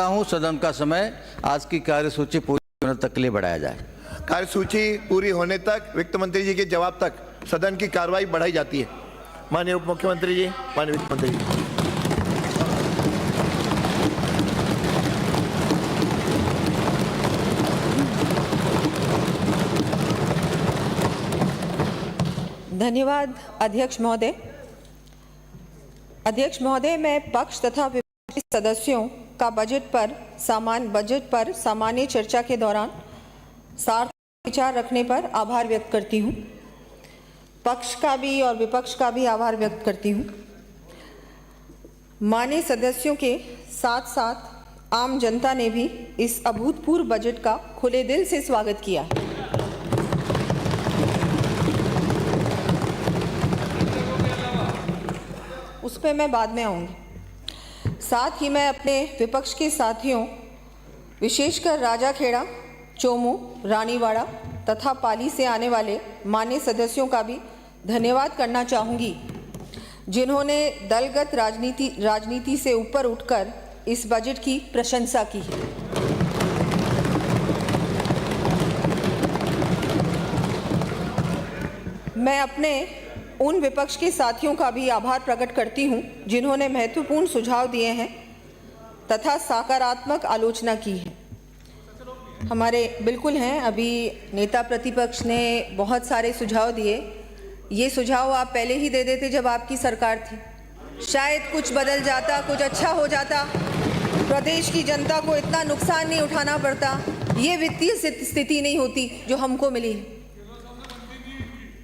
चाहता हूं सदन का समय आज की कार्यसूची पूरी होने तक के लिए बढ़ाया जाए। कार्यसूची पूरी होने तक वित्त मंत्री जी के जवाब तक सदन की कार्रवाई बढ़ाई जाती है। माननीय उप मुख्यमंत्री जी, माननीय वित्त मंत्री जी। धन्यवाद अध्यक्ष महोदय। अध्यक्ष महोदय, मैं पक्ष तथा विपक्षी सदस्यों का बजट पर सामान्य चर्चा के दौरान सार्थक विचार रखने पर आभार व्यक्त करती हूँ। पक्ष का भी और विपक्ष का भी आभार व्यक्त करती हूँ। माननीय सदस्यों के साथ साथ आम जनता ने भी इस अभूतपूर्व बजट का खुले दिल से स्वागत किया है। उस पर मैं बाद में आऊँगी। साथ ही मैं अपने विपक्ष के साथियों, विशेषकर राजाखेड़ा, चोमू, रानीवाड़ा तथा पाली से आने वाले मान्य सदस्यों का भी धन्यवाद करना चाहूँगी, जिन्होंने दलगत राजनीति से ऊपर उठकर इस बजट की प्रशंसा की है। मैं अपने उन विपक्ष के साथियों का भी आभार प्रकट करती हूं, जिन्होंने महत्वपूर्ण सुझाव दिए हैं तथा सकारात्मक आलोचना की है। हमारे बिल्कुल हैं, अभी नेता प्रतिपक्ष ने बहुत सारे सुझाव दिए। ये सुझाव आप पहले ही दे देते जब आपकी सरकार थी, शायद कुछ बदल जाता, कुछ अच्छा हो जाता, प्रदेश की जनता को इतना नुकसान नहीं उठाना पड़ता, ये वित्तीय स्थिति नहीं होती जो हमको मिली है।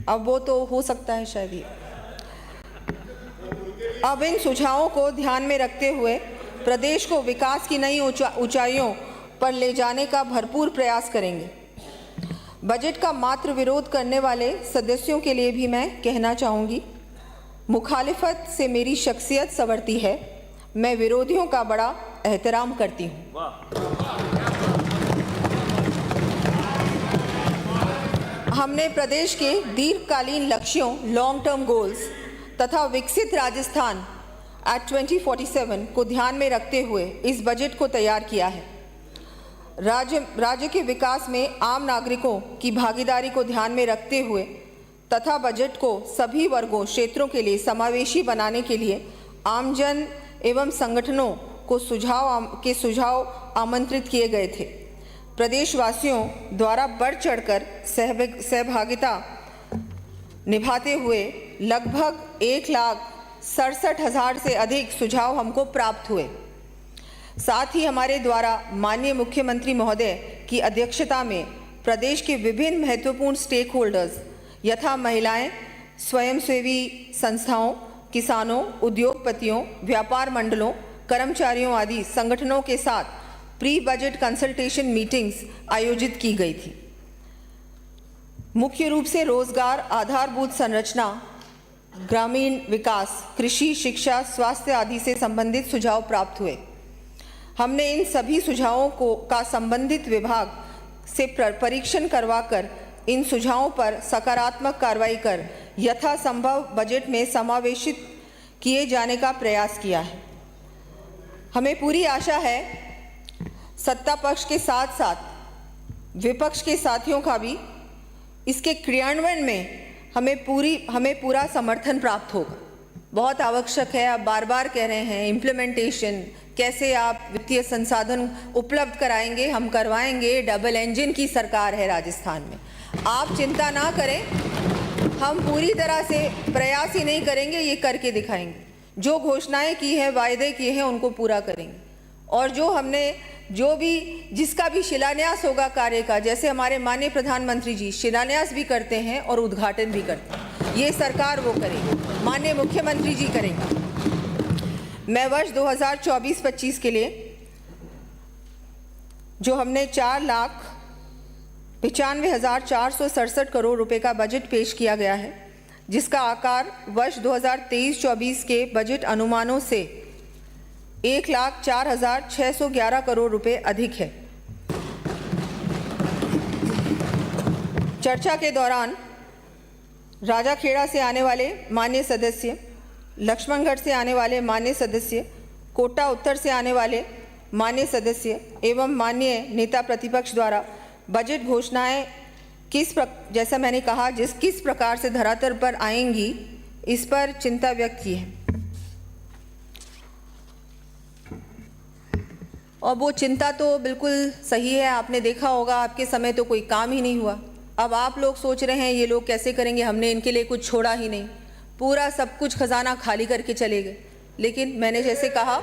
अब वो तो हो सकता है शायद ही। अब इन सुझावों को ध्यान में रखते हुए प्रदेश को विकास की नई ऊंचाइयों पर ले जाने का भरपूर प्रयास करेंगे। बजट का मात्र विरोध करने वाले सदस्यों के लिए भी मैं कहना चाहूँगी, मुखालिफत से मेरी शख्सियत संवरती है, मैं विरोधियों का बड़ा एहतराम करती हूँ। हमने प्रदेश के दीर्घकालीन लक्ष्यों, लॉन्ग टर्म गोल्स तथा विकसित राजस्थान एट 2047 को ध्यान में रखते हुए इस बजट को तैयार किया है। राज्य के विकास में आम नागरिकों की भागीदारी को ध्यान में रखते हुए तथा बजट को सभी वर्गों, क्षेत्रों के लिए समावेशी बनाने के लिए आमजन एवं संगठनों को सुझाव आमंत्रित किए गए थे। प्रदेशवासियों द्वारा बढ़ चढ़कर सहभागिता निभाते हुए लगभग 1,67,000 से अधिक सुझाव हमको प्राप्त हुए। साथ ही हमारे द्वारा माननीय मुख्यमंत्री महोदय की अध्यक्षता में प्रदेश के विभिन्न महत्वपूर्ण स्टेक होल्डर्स यथा महिलाएं, स्वयंसेवी संस्थाओं, किसानों, उद्योगपतियों, व्यापार मंडलों, कर्मचारियों आदि संगठनों के साथ प्री बजट कंसल्टेशन मीटिंग्स आयोजित की गई थी। मुख्य रूप से रोजगार, आधारभूत संरचना, ग्रामीण विकास, कृषि, शिक्षा, स्वास्थ्य आदि से संबंधित सुझाव प्राप्त हुए। हमने इन सभी सुझावों का संबंधित विभाग से परीक्षण करवाकर इन सुझावों पर सकारात्मक कार्रवाई कर यथासंभव बजट में समावेशित किए जाने का प्रयास किया है। हमें पूरी आशा है सत्ता पक्ष के साथ साथ विपक्ष के साथियों का भी इसके क्रियान्वयन में हमें पूरा समर्थन प्राप्त होगा। बहुत आवश्यक है, आप बार बार कह रहे हैं इम्प्लीमेंटेशन, कैसे आप वित्तीय संसाधन उपलब्ध कराएंगे, हम करवाएंगे। डबल इंजन की सरकार है राजस्थान में, आप चिंता ना करें, हम पूरी तरह से प्रयास ही नहीं करेंगे, ये करके दिखाएंगे। जो घोषणाएं की है, वायदे किए हैं, उनको पूरा करेंगे। और जिसका भी शिलान्यास होगा कार्य का, जैसे हमारे माननीय प्रधानमंत्री जी शिलान्यास भी करते हैं और उद्घाटन भी करते हैं, ये सरकार वो करेगी, माननीय मुख्यमंत्री जी करेंगे। मैं वर्ष 2024-25 के लिए जो हमने 4,95,467 करोड़ रुपए का बजट पेश किया गया है, जिसका आकार वर्ष 2023-24 के बजट अनुमानों से 1,04,611 करोड़ रुपए अधिक है। चर्चा के दौरान राजाखेड़ा से आने वाले मान्य सदस्य, लक्ष्मणगढ़ से आने वाले मान्य सदस्य, कोटा उत्तर से आने वाले माननीय सदस्य एवं माननीय नेता प्रतिपक्ष द्वारा बजट घोषणाएं जैसा मैंने कहा किस प्रकार से धरातल पर आएंगी, इस पर चिंता व्यक्त की है। और वो चिंता तो बिल्कुल सही है। आपने देखा होगा आपके समय तो कोई काम ही नहीं हुआ। अब आप लोग सोच रहे हैं ये लोग कैसे करेंगे, हमने इनके लिए कुछ छोड़ा ही नहीं, पूरा सब कुछ खजाना खाली करके चले गए। लेकिन मैंने जैसे कहा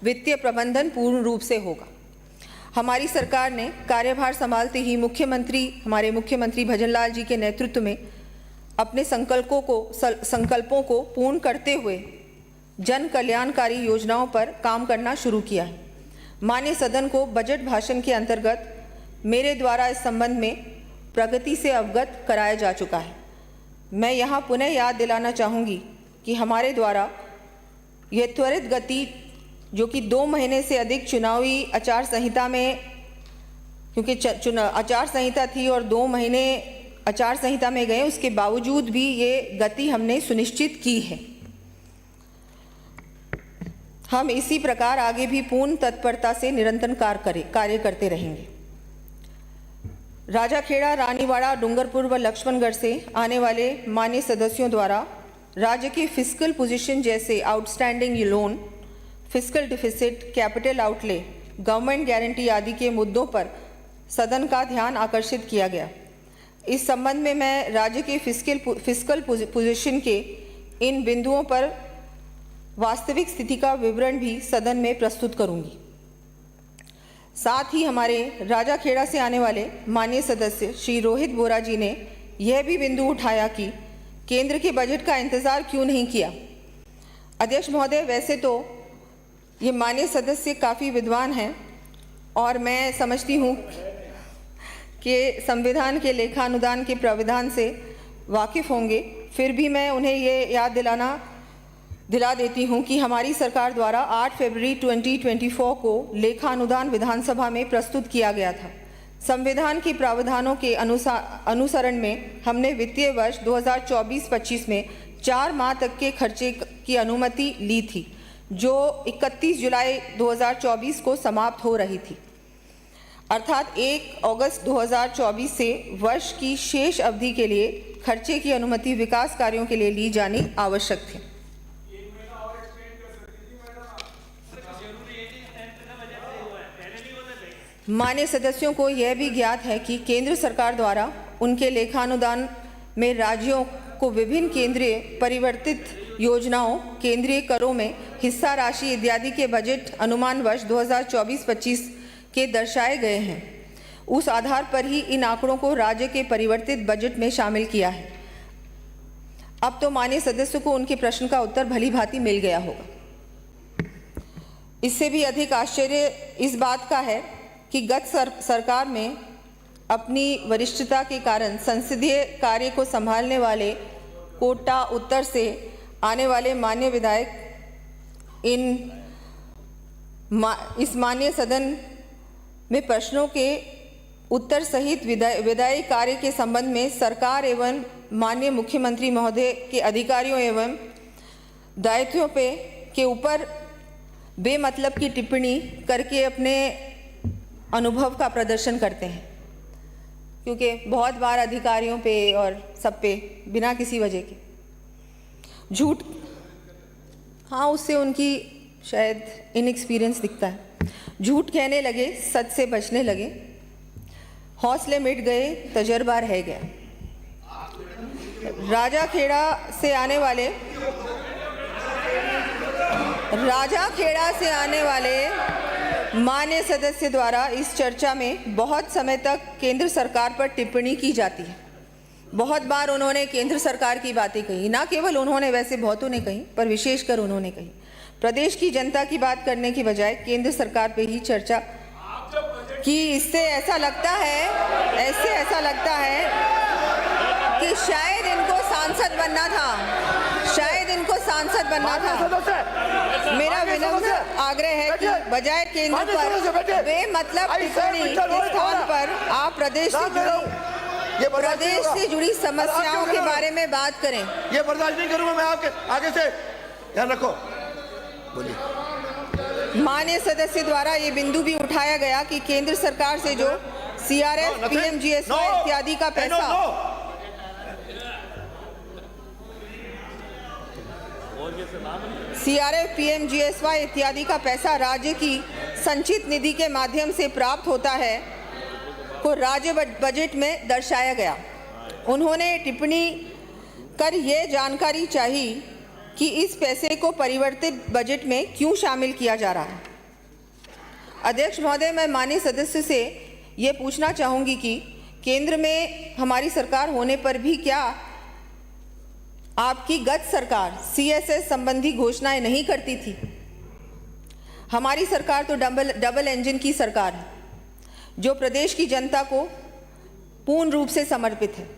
वित्तीय प्रबंधन पूर्ण रूप से होगा। हमारी सरकार ने कार्यभार संभालते ही हमारे मुख्यमंत्री भजनलाल जी के नेतृत्व में अपने संकल्पों को पूर्ण करते हुए जन कल्याणकारी योजनाओं पर काम करना शुरू किया है। माननीय सदन को बजट भाषण के अंतर्गत मेरे द्वारा इस संबंध में प्रगति से अवगत कराया जा चुका है। मैं यहाँ पुनः याद दिलाना चाहूँगी कि हमारे द्वारा यह त्वरित गति जो कि 2 महीने से अधिक चुनावी आचार संहिता में, क्योंकि आचार संहिता थी और 2 महीने आचार संहिता में गए, उसके बावजूद भी ये गति हमने सुनिश्चित की है। हम इसी प्रकार आगे भी पूर्ण तत्परता से निरंतर कार्य करते रहेंगे। राजाखेड़ा, रानीवाड़ा, डूंगरपुर व लक्ष्मणगढ़ से आने वाले माननीय सदस्यों द्वारा राज्य की फिस्कल पोजीशन जैसे outstanding loan, fiscal deficit, capital outlay, government guarantee आदि के मुद्दों पर सदन का ध्यान आकर्षित किया गया। इस संबंध में मैं राज्य के फिस्कल पोजीशन के इन बिंदुओं पर वास्तविक स्थिति का विवरण भी सदन में प्रस्तुत करूंगी। साथ ही हमारे राजाखेड़ा से आने वाले माननीय सदस्य श्री रोहित बोरा जी ने यह भी बिंदु उठाया कि केंद्र के बजट का इंतजार क्यों नहीं किया। अध्यक्ष महोदय, वैसे तो ये माननीय सदस्य काफ़ी विद्वान हैं और मैं समझती हूँ कि संविधान के लेखानुदान के प्राविधान से वाकिफ़ होंगे, फिर भी मैं उन्हें ये याद दिला देती हूँ कि हमारी सरकार द्वारा 8 फरवरी 2024 को लेखानुदान विधानसभा में प्रस्तुत किया गया था। संविधान के प्रावधानों के अनुसरण में हमने वित्तीय वर्ष 2024-25 में 4 माह तक के खर्चे की अनुमति ली थी, जो 31 जुलाई 2024 को समाप्त हो रही थी। अर्थात 1 अगस्त 2024 से वर्ष की शेष अवधि के लिए खर्चे की अनुमति विकास कार्यों के लिए ली जानी आवश्यक थी। मान्य सदस्यों को यह भी ज्ञात है कि केंद्र सरकार द्वारा उनके लेखानुदान में राज्यों को विभिन्न केंद्रीय परिवर्तित योजनाओं, केंद्रीय करों में हिस्सा राशि इत्यादि के बजट अनुमान वर्ष 2024-25 के दर्शाए गए हैं। उस आधार पर ही इन आंकड़ों को राज्य के परिवर्तित बजट में शामिल किया है। अब तो माननीय सदस्यों को उनके प्रश्न का उत्तर भली भांति मिल गया होगा। इससे भी अधिक आश्चर्य इस बात का है कि गत सरकार में अपनी वरिष्ठता के कारण संसदीय कार्य को संभालने वाले कोटा उत्तर से आने वाले मान्य विधायक इस मान्य सदन में प्रश्नों के उत्तर सहित विधायी कार्य के संबंध में सरकार एवं माननीय मुख्यमंत्री महोदय के अधिकारियों एवं दायित्वों के ऊपर बेमतलब की टिप्पणी करके अपने अनुभव का प्रदर्शन करते हैं, क्योंकि बहुत बार अधिकारियों पे और सब पे बिना किसी वजह के झूठ, हाँ उससे उनकी शायद इनएक्सपीरियंस दिखता है। झूठ कहने लगे, सच से बचने लगे, हौसले मिट गए, तजर्बा रह गया। राजाखेड़ा से आने वाले मान्य सदस्य द्वारा इस चर्चा में बहुत समय तक केंद्र सरकार पर टिप्पणी की जाती है। बहुत बार उन्होंने केंद्र सरकार की बातें कही, ना केवल उन्होंने, वैसे बहुतों ने कही, पर विशेषकर उन्होंने कही। प्रदेश की जनता की बात करने की बजाय केंद्र सरकार पे ही चर्चा की। इससे ऐसा लगता है कि शायद इनको सांसद बनना था। मेरा विनम्र आग्रह है कि बजाय केंद्र पर बेमतलब टिप्पणी के स्थान पर आप प्रदेश से जुड़ी समस्याओं के बारे में बात करें। ये बर्दाश्त नहीं करूंगा मैं। आपके आगे से ध्यान रखो, बोलिए। माननीय सदस्य द्वारा ये बिंदु भी उठाया गया कि केंद्र सरकार से जो CRF, PMGSY इत्यादि का पैसा CRF, PMGSY इत्यादि का पैसा राज्य की संचित निधि के माध्यम से प्राप्त होता है को राज्य बजट में दर्शाया गया। उन्होंने टिप्पणी कर ये जानकारी चाहिए कि इस पैसे को परिवर्तित बजट में क्यों शामिल किया जा रहा है। अध्यक्ष महोदय, मैं माननीय सदस्य से ये पूछना चाहूँगी कि केंद्र में हमारी सरकार होने पर भी क्या आपकी गत सरकार CSS संबंधी घोषणाएं नहीं करती थी? हमारी सरकार तो डबल इंजन की सरकार है जो प्रदेश की जनता को पूर्ण रूप से समर्पित है।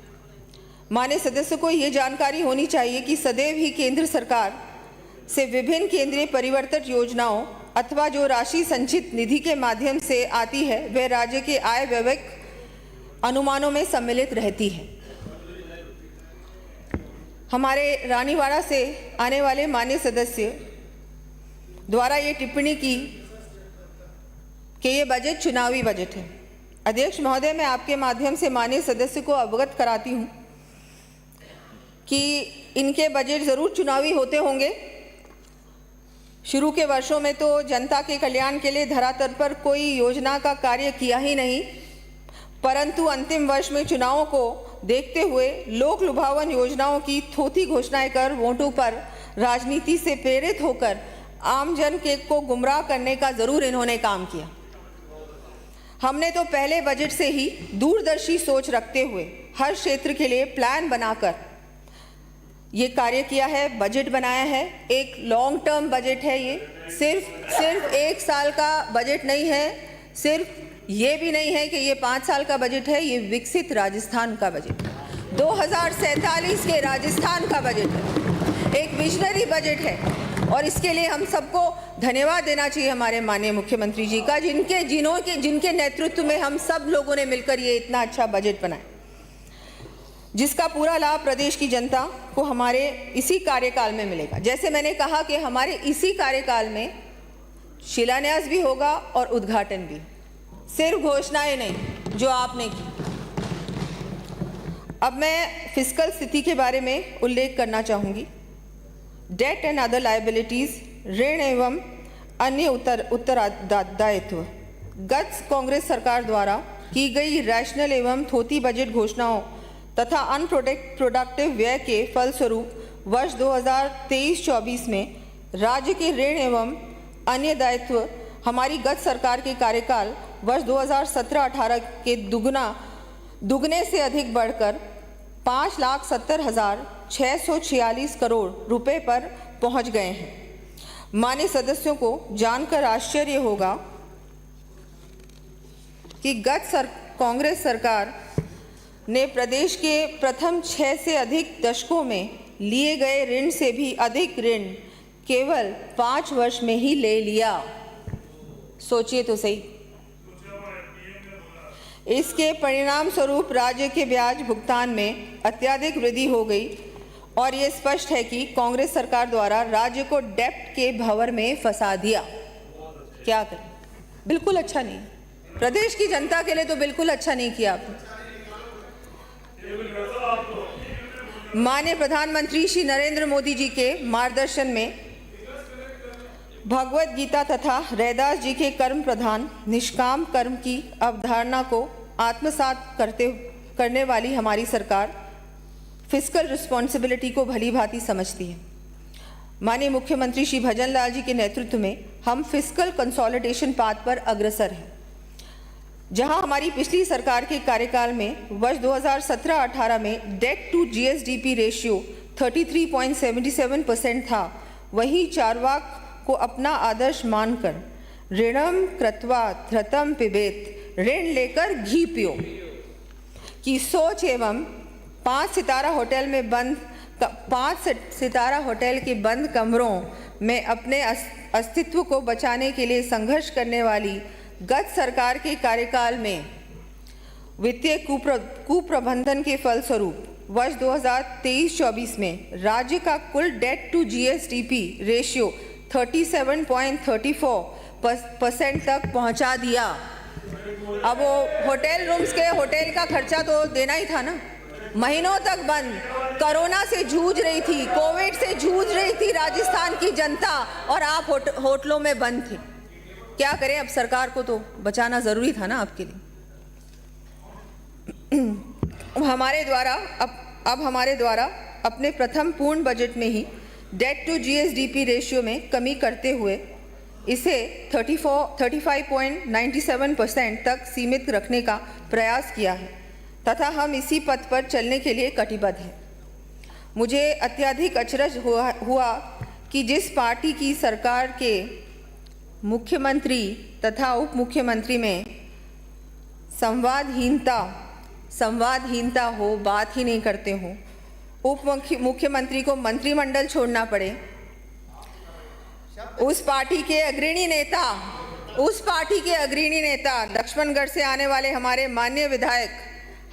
माननीय सदस्य को ये जानकारी होनी चाहिए कि सदैव ही केंद्र सरकार से विभिन्न केंद्रीय परिवर्तित योजनाओं अथवा जो राशि संचित निधि के माध्यम से आती है वह राज्य के आय व्यय अनुमानों में सम्मिलित रहती है। हमारे रानीवाड़ा से आने वाले माननीय सदस्य द्वारा ये टिप्पणी की कि ये बजट चुनावी बजट है। अध्यक्ष महोदय, मैं आपके माध्यम से माननीय सदस्य को अवगत कराती हूँ कि इनके बजट ज़रूर चुनावी होते होंगे। शुरू के वर्षों में तो जनता के कल्याण के लिए धरातल पर कोई योजना का कार्य किया ही नहीं, परंतु अंतिम वर्ष में चुनावों को देखते हुए लोक लुभावन योजनाओं की थोथी घोषणाएं कर वोटों पर राजनीति से प्रेरित होकर आम जन के को गुमराह करने का ज़रूर इन्होंने काम किया। हमने तो पहले बजट से ही दूरदर्शी सोच रखते हुए हर क्षेत्र के लिए प्लान बनाकर ये कार्य किया है, बजट बनाया है। एक लॉन्ग टर्म बजट है, ये सिर्फ एक साल का बजट नहीं है, सिर्फ ये भी नहीं है कि ये 5 साल का बजट है, ये विकसित राजस्थान का बजट है, 2047 के राजस्थान का बजट है, एक विजनरी बजट है। और इसके लिए हम सबको धन्यवाद देना चाहिए हमारे माननीय मुख्यमंत्री जी का, जिनके नेतृत्व में हम सब लोगों ने मिलकर ये इतना अच्छा बजट बनाया, जिसका पूरा लाभ प्रदेश की जनता को हमारे इसी कार्यकाल में मिलेगा। जैसे मैंने कहा कि हमारे इसी कार्यकाल में शिलान्यास भी होगा और उद्घाटन भी, सिर्फ घोषणाएं नहीं जो आपने की। अब मैं फिस्कल स्थिति के बारे में उल्लेख करना चाहूँगी। डेट एंड अदर लायबिलिटीज़, ऋण एवं अन्य उत्तरदायित्व। गत कांग्रेस सरकार द्वारा की गई रैशनल एवं थोथी बजट घोषणाओं तथा अनप्रोडक्टिव व्यय के फलस्वरूप वर्ष 2023-24 में राज्य के ऋण एवं अन्य दायित्व हमारी गत सरकार के कार्यकाल वर्ष 2017-18 के दुगने से अधिक बढ़कर 5,70,646 करोड़ रुपए पर पहुंच गए हैं। माननीय सदस्यों को जानकर आश्चर्य होगा कि कांग्रेस सरकार ने प्रदेश के प्रथम 6 से अधिक दशकों में लिए गए ऋण से भी अधिक ऋण केवल 5 वर्ष में ही ले लिया। सोचिए तो सही। इसके परिणाम स्वरूप राज्य के ब्याज भुगतान में अत्यधिक वृद्धि हो गई और ये स्पष्ट है कि कांग्रेस सरकार द्वारा राज्य को डेब्ट के भंवर में फंसा दिया। क्या करें, बिल्कुल अच्छा नहीं। प्रदेश की जनता के लिए तो बिल्कुल अच्छा नहीं किया आपने। माननीय प्रधानमंत्री श्री नरेंद्र मोदी जी के मार्गदर्शन में भगवत गीता तथा रैदास जी के कर्म प्रधान निष्काम कर्म की अवधारणा को आत्मसात करने वाली हमारी सरकार फिस्कल रिस्पॉन्सिबिलिटी को भली भांति समझती है। माननीय मुख्यमंत्री श्री भजन लाल जी के नेतृत्व में हम फिस्कल कंसोलिडेशन पाथ पर अग्रसर हैं। जहां हमारी पिछली सरकार के कार्यकाल में वर्ष 2017-18 में डेट टू GSDP रेशियो 33.77% था, वहीं चारवाक को अपना आदर्श मानकर ऋणम कृत्वा धृतम पिबेत, ऋण लेकर घी पियो की सोच एवं 5 सितारा होटल के बंद कमरों में अपने अस्तित्व को बचाने के लिए संघर्ष करने वाली गत सरकार के कार्यकाल में वित्तीय कुप्रबंधन के फलस्वरूप वर्ष 2023-24 में राज्य का कुल डेट टू GSDP रेशियो 37.34 % तक पहुंचा दिया। अब वो होटल रूम्स के होटल का खर्चा तो देना ही था ना। महीनों तक बंद, कोरोना से जूझ रही थी, कोविड से जूझ रही थी राजस्थान की जनता, और आप होटलों में बंद थे। क्या करें, अब सरकार को तो बचाना जरूरी था ना आपके लिए। हमारे द्वारा अपने प्रथम पूर्ण बजट में ही डेट टू जीएसडीपी रेशियो में कमी करते हुए इसे 35.97% तक सीमित रखने का प्रयास किया है तथा हम इसी पथ पर चलने के लिए कटिबद्ध हैं। मुझे अत्यधिक अचरज हुआ कि जिस पार्टी की सरकार के मुख्यमंत्री तथा उप मुख्यमंत्री में संवादहीनता हो, बात ही नहीं करते हो, उप मुख्यमंत्री को मंत्रिमंडल छोड़ना पड़े। उस पार्टी के अग्रणी नेता लक्ष्मणगढ़ से आने वाले हमारे माननीय विधायक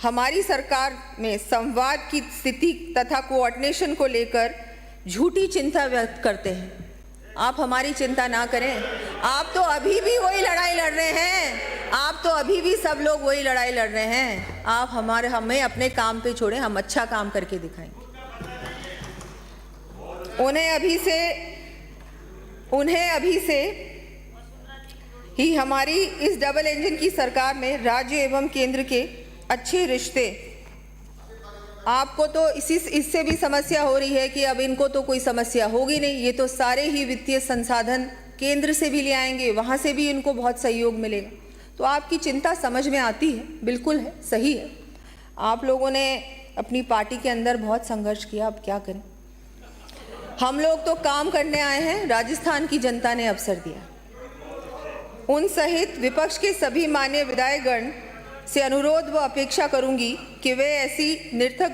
हमारी सरकार में संवाद की स्थिति तथा कोऑर्डिनेशन को लेकर झूठी चिंता व्यक्त करते हैं। आप हमारी चिंता ना करें, आप तो अभी भी वही लड़ाई लड़ रहे हैं, आप तो अभी भी सब लोग वही लड़ाई लड़ रहे हैं। आप हमें अपने काम पे छोड़ें, हम अच्छा काम करके दिखाएंगे। उन्हें अभी से ही हमारी इस डबल इंजन की सरकार में राज्य एवं केंद्र के अच्छे रिश्ते, आपको तो इससे भी समस्या हो रही है कि अब इनको तो कोई समस्या होगी नहीं, ये तो सारे ही वित्तीय संसाधन केंद्र से भी ले आएंगे, वहाँ से भी इनको बहुत सहयोग मिलेगा। तो आपकी चिंता समझ में आती है, बिल्कुल है, सही है। आप लोगों ने अपनी पार्टी के अंदर बहुत संघर्ष किया, अब क्या करें। हम लोग तो काम करने आए हैं, राजस्थान की जनता ने अवसर दिया। उन सहित विपक्ष के सभी माननीय विधायकगण से अनुरोध व अपेक्षा करूंगी कि वे ऐसी निर्थक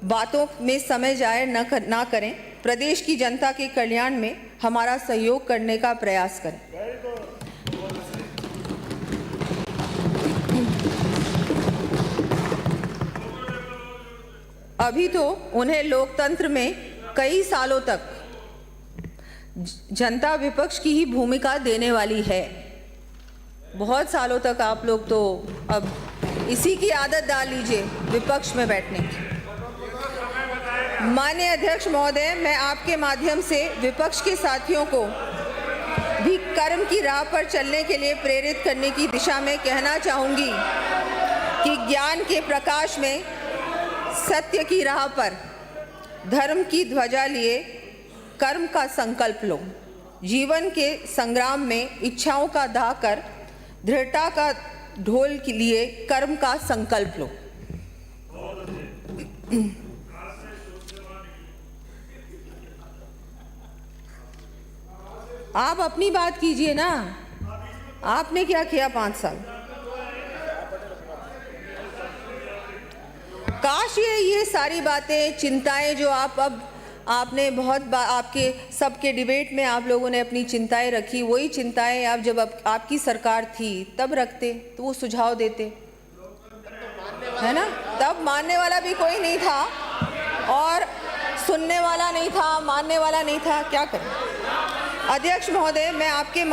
बातों में समय जाया ना करें, प्रदेश की जनता के कल्याण में हमारा सहयोग करने का प्रयास करें। अभी तो उन्हें लोकतंत्र में कई सालों तक जनता विपक्ष की ही भूमिका देने वाली है। बहुत सालों तक आप लोग तो अब इसी की आदत डाल लीजिए, विपक्ष में बैठने की। माननीय अध्यक्ष महोदय, मैं आपके माध्यम से विपक्ष के साथियों को भी कर्म की राह पर चलने के लिए प्रेरित करने की दिशा में कहना चाहूँगी कि ज्ञान के प्रकाश में सत्य की राह पर धर्म की ध्वजा लिए कर्म का संकल्प लो। जीवन के संग्राम में इच्छाओं का दाह कर दृढ़ता का ढोल के लिए कर्म का संकल्प लो। आप अपनी बात कीजिए ना, आपने क्या किया 5 साल। काश ये सारी बातें, चिंताएं जो आपने आपके सबके डिबेट में आप लोगों ने अपनी चिंताएं रखी, वही चिंताएं आप जब आपकी सरकार थी तब रखते तो वो सुझाव देते, है ना। तब मानने वाला भी कोई नहीं था और सुनने वाला नहीं था, मानने वाला नहीं था। क्या करें। अध्यक्ष महोदय, मैं आपके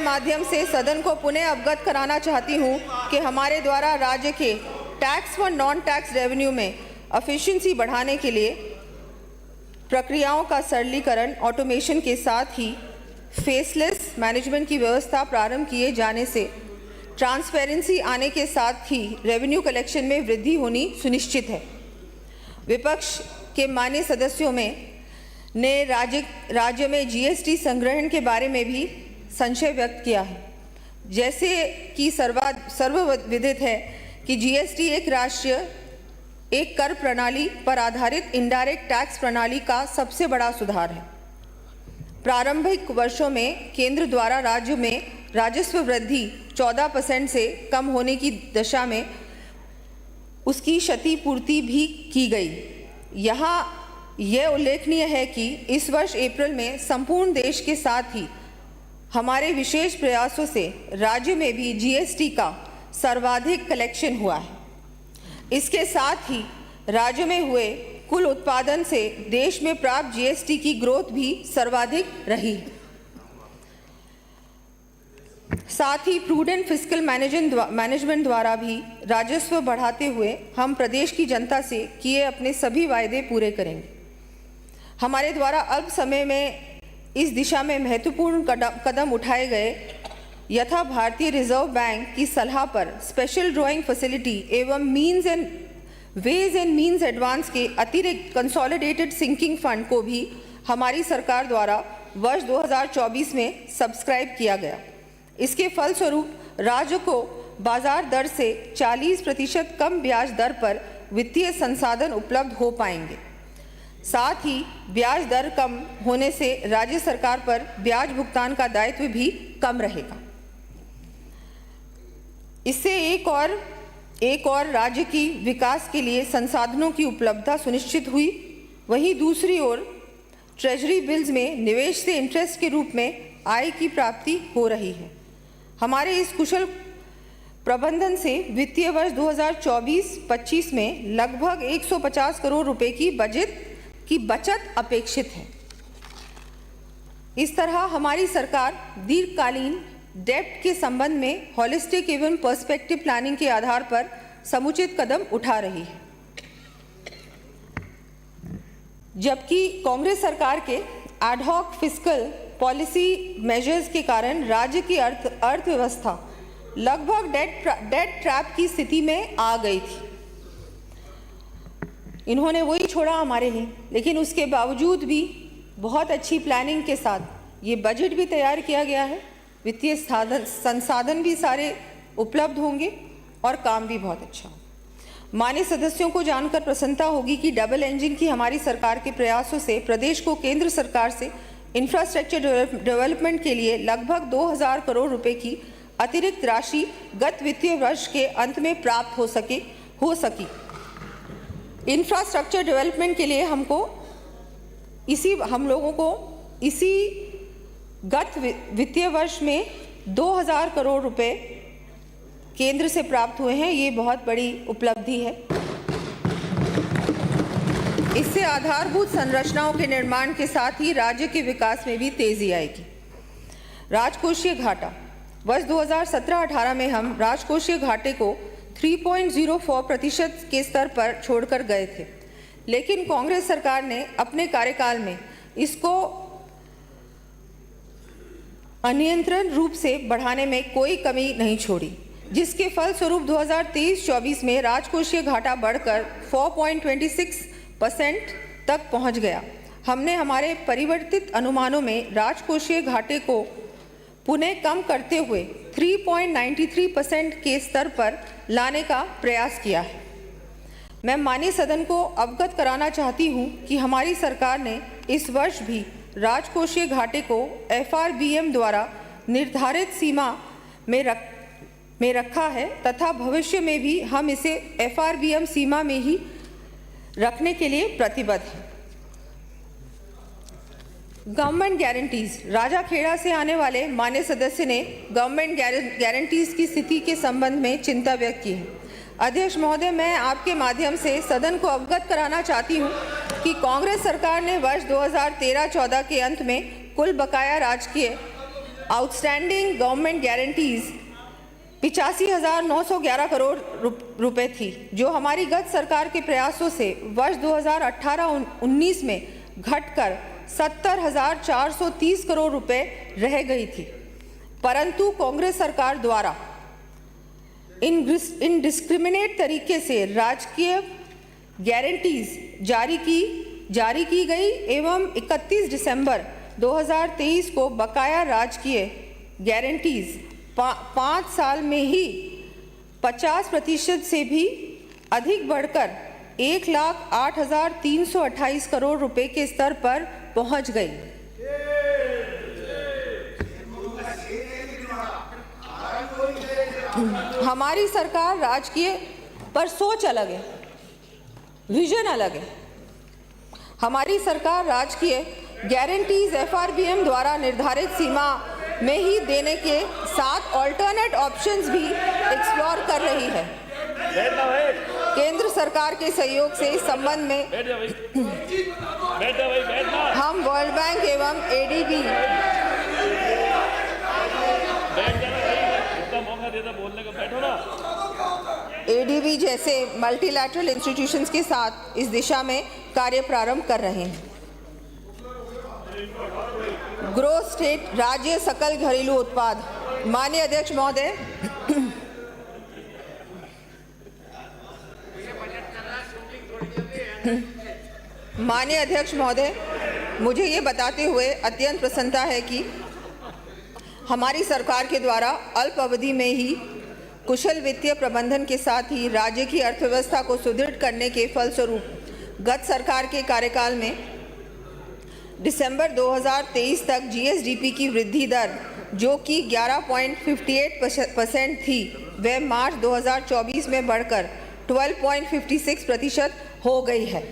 माध्यम से सदन को पुनः अवगत कराना चाहती हूं कि हमारे द्वारा राज्य के टैक्स व नॉन टैक्स रेवेन्यू में एफिशिएंसी बढ़ाने के लिए प्रक्रियाओं का सरलीकरण, ऑटोमेशन के साथ ही फेसलेस मैनेजमेंट की व्यवस्था प्रारंभ किए जाने से ट्रांसपेरेंसी आने के साथ ही रेवेन्यू कलेक्शन में वृद्धि होनी सुनिश्चित है। विपक्ष के माननीय सदस्यों ने राज्य में जीएसटी संग्रहण के बारे में भी संशय व्यक्त किया है। जैसे कि सर्वविदित है कि जीएसटी एक कर प्रणाली पर आधारित इनडायरेक्ट टैक्स प्रणाली का सबसे बड़ा सुधार है। प्रारंभिक वर्षों में केंद्र द्वारा राज्य में राजस्व वृद्धि 14% से कम होने की दशा में उसकी क्षतिपूर्ति भी की गई। यहाँ यह उल्लेखनीय है कि इस वर्ष अप्रैल में संपूर्ण देश के साथ ही हमारे विशेष प्रयासों से राज्य में भी जीएसटी का सर्वाधिक कलेक्शन हुआ है। इसके साथ ही राज्य में हुए कुल उत्पादन से देश में प्राप्त जीएसटी की ग्रोथ भी सर्वाधिक रही है। साथ ही प्रूडेंट फिस्कल मैनेजमेंट द्वारा भी राजस्व बढ़ाते हुए हम प्रदेश की जनता से किए अपने सभी वायदे पूरे करेंगे। हमारे द्वारा अल्प समय में इस दिशा में महत्वपूर्ण कदम उठाए गए यथा भारतीय रिजर्व बैंक की सलाह पर स्पेशल ड्राइंग फैसिलिटी एवं वेज एंड मीन्स एडवांस के अतिरिक्त कंसोलिडेटेड सिंकिंग फंड को भी हमारी सरकार द्वारा वर्ष 2024 में सब्सक्राइब किया गया। इसके फलस्वरूप राज्य को बाजार दर से 40% कम ब्याज दर पर वित्तीय संसाधन उपलब्ध हो पाएंगे। साथ ही ब्याज दर कम होने से राज्य सरकार पर ब्याज भुगतान का दायित्व भी कम रहेगा। इससे एक और राज्य की विकास के लिए संसाधनों की उपलब्धता सुनिश्चित हुई। वहीं दूसरी ओर ट्रेजरी बिल्स में निवेश से इंटरेस्ट के रूप में आय की प्राप्ति हो रही है। हमारे इस कुशल प्रबंधन से वित्तीय वर्ष 2024-25 में लगभग 150 करोड़ रुपए की बचत अपेक्षित है। इस तरह हमारी सरकार दीर्घकालीन डेब्ट के संबंध में हॉलिस्टिक एवं पर्सपेक्टिव प्लानिंग के आधार पर समुचित कदम उठा रही है। जबकि कांग्रेस सरकार के एडहॉक फिस्कल पॉलिसी मेजर्स के कारण राज्य की अर्थव्यवस्था लगभग डेट ट्रैप की स्थिति में आ गई थी। इन्होंने वही छोड़ा हमारे लिए, लेकिन उसके बावजूद भी बहुत अच्छी प्लानिंग के साथ ये बजट भी तैयार किया गया है। वित्तीय संसाधन भी सारे उपलब्ध होंगे और काम भी बहुत अच्छा होगा। माननीय सदस्यों को जानकर प्रसन्नता होगी कि डबल इंजन की हमारी सरकार के प्रयासों से प्रदेश को केंद्र सरकार से इंफ्रास्ट्रक्चर डेवलपमेंट के लिए लगभग 2000 करोड़ रुपए की अतिरिक्त राशि गत वित्तीय वर्ष के अंत में प्राप्त हो सकी। इंफ्रास्ट्रक्चर डेवलपमेंट के लिए हम लोगों को इसी गत वित्तीय वर्ष में 2000 करोड़ रुपए केंद्र से प्राप्त हुए हैं। ये बहुत बड़ी उपलब्धि है। इससे आधारभूत संरचनाओं के निर्माण के साथ ही राज्य के विकास में भी तेजी आएगी। राजकोषीय घाटा वर्ष 2017-18 में हम राजकोषीय घाटे को 3.04% के स्तर पर छोड़कर गए थे, लेकिन कांग्रेस सरकार ने अपने कार्यकाल में इसको अनियंत्रित रूप से बढ़ाने में कोई कमी नहीं छोड़ी, जिसके फलस्वरूप 2023-24 में राजकोषीय घाटा बढ़कर 4.26% तक पहुंच गया। हमने हमारे परिवर्तित अनुमानों में राजकोषीय घाटे को पुनः कम करते हुए 3.93% के स्तर पर लाने का प्रयास किया है। मैं माननीय सदन को अवगत कराना चाहती हूं कि हमारी सरकार ने इस वर्ष भी राजकोषीय घाटे को FRBM द्वारा निर्धारित सीमा में रखा है तथा भविष्य में भी हम इसे FRBM सीमा में ही रखने के लिए प्रतिबद्ध हैं। गवर्नमेंट गारंटीज राजाखेड़ा से आने वाले मान्य सदस्य ने गवर्नमेंट गारंटीज की स्थिति के संबंध में चिंता व्यक्त की है। अध्यक्ष महोदय, मैं आपके माध्यम से सदन को अवगत कराना चाहती हूं कि कांग्रेस सरकार ने वर्ष 2013-14 के अंत में कुल बकाया राजकीय आउटस्टैंडिंग गवर्नमेंट गारंटीज 85,911 करोड़ रुपए थी, जो हमारी गत सरकार के प्रयासों से वर्ष 2018-19 में घटकर 70,430 करोड़ रुपए रह गई थी। परंतु कांग्रेस सरकार द्वारा इनडिस्क्रिमिनेट तरीके से राजकीय गारंटीज जारी की गई एवं 31 दिसंबर 2023 को बकाया राजकीय गारंटीज 5 साल में ही 50% से भी अधिक बढ़कर 1,08,328 करोड़ रुपए के स्तर पर पहुंच गई। हमारी सरकार राजकीय पर सोच अलग है, विजन अलग है। हमारी सरकार राजकीय गारंटीज FRBM द्वारा निर्धारित सीमा में ही देने के साथ ऑल्टरनेट ऑप्शंस भी एक्सप्लोर कर रही है। केंद्र सरकार के सहयोग से इस संबंध में बैठ जा भाई, बैठ जा भाई, बैठ ना, हम वर्ल्ड बैंक एवं एडीबी बैठ जा ना भाई, इतना मौका देता बोलने का, बैठो ना। एडीबी जैसे मल्टीलैटरल इंस्टीट्यूशंस के साथ इस दिशा में कार्य प्रारंभ कर रहे हैं। ग्रोथ स्टेट राज्य सकल घरेलू उत्पाद। माननीय अध्यक्ष महोदय, माननीय अध्यक्ष महोदय, मुझे ये बताते हुए अत्यंत प्रसन्नता है कि हमारी सरकार के द्वारा अल्प अवधि में ही कुशल वित्तीय प्रबंधन के साथ ही राज्य की अर्थव्यवस्था को सुदृढ़ करने के फलस्वरूप गत सरकार के कार्यकाल में दिसंबर 2023 तक जीएसडीपी की वृद्धि दर जो कि 11.58% थी, वह मार्च 2024 में बढ़कर 12.56% हो गई है।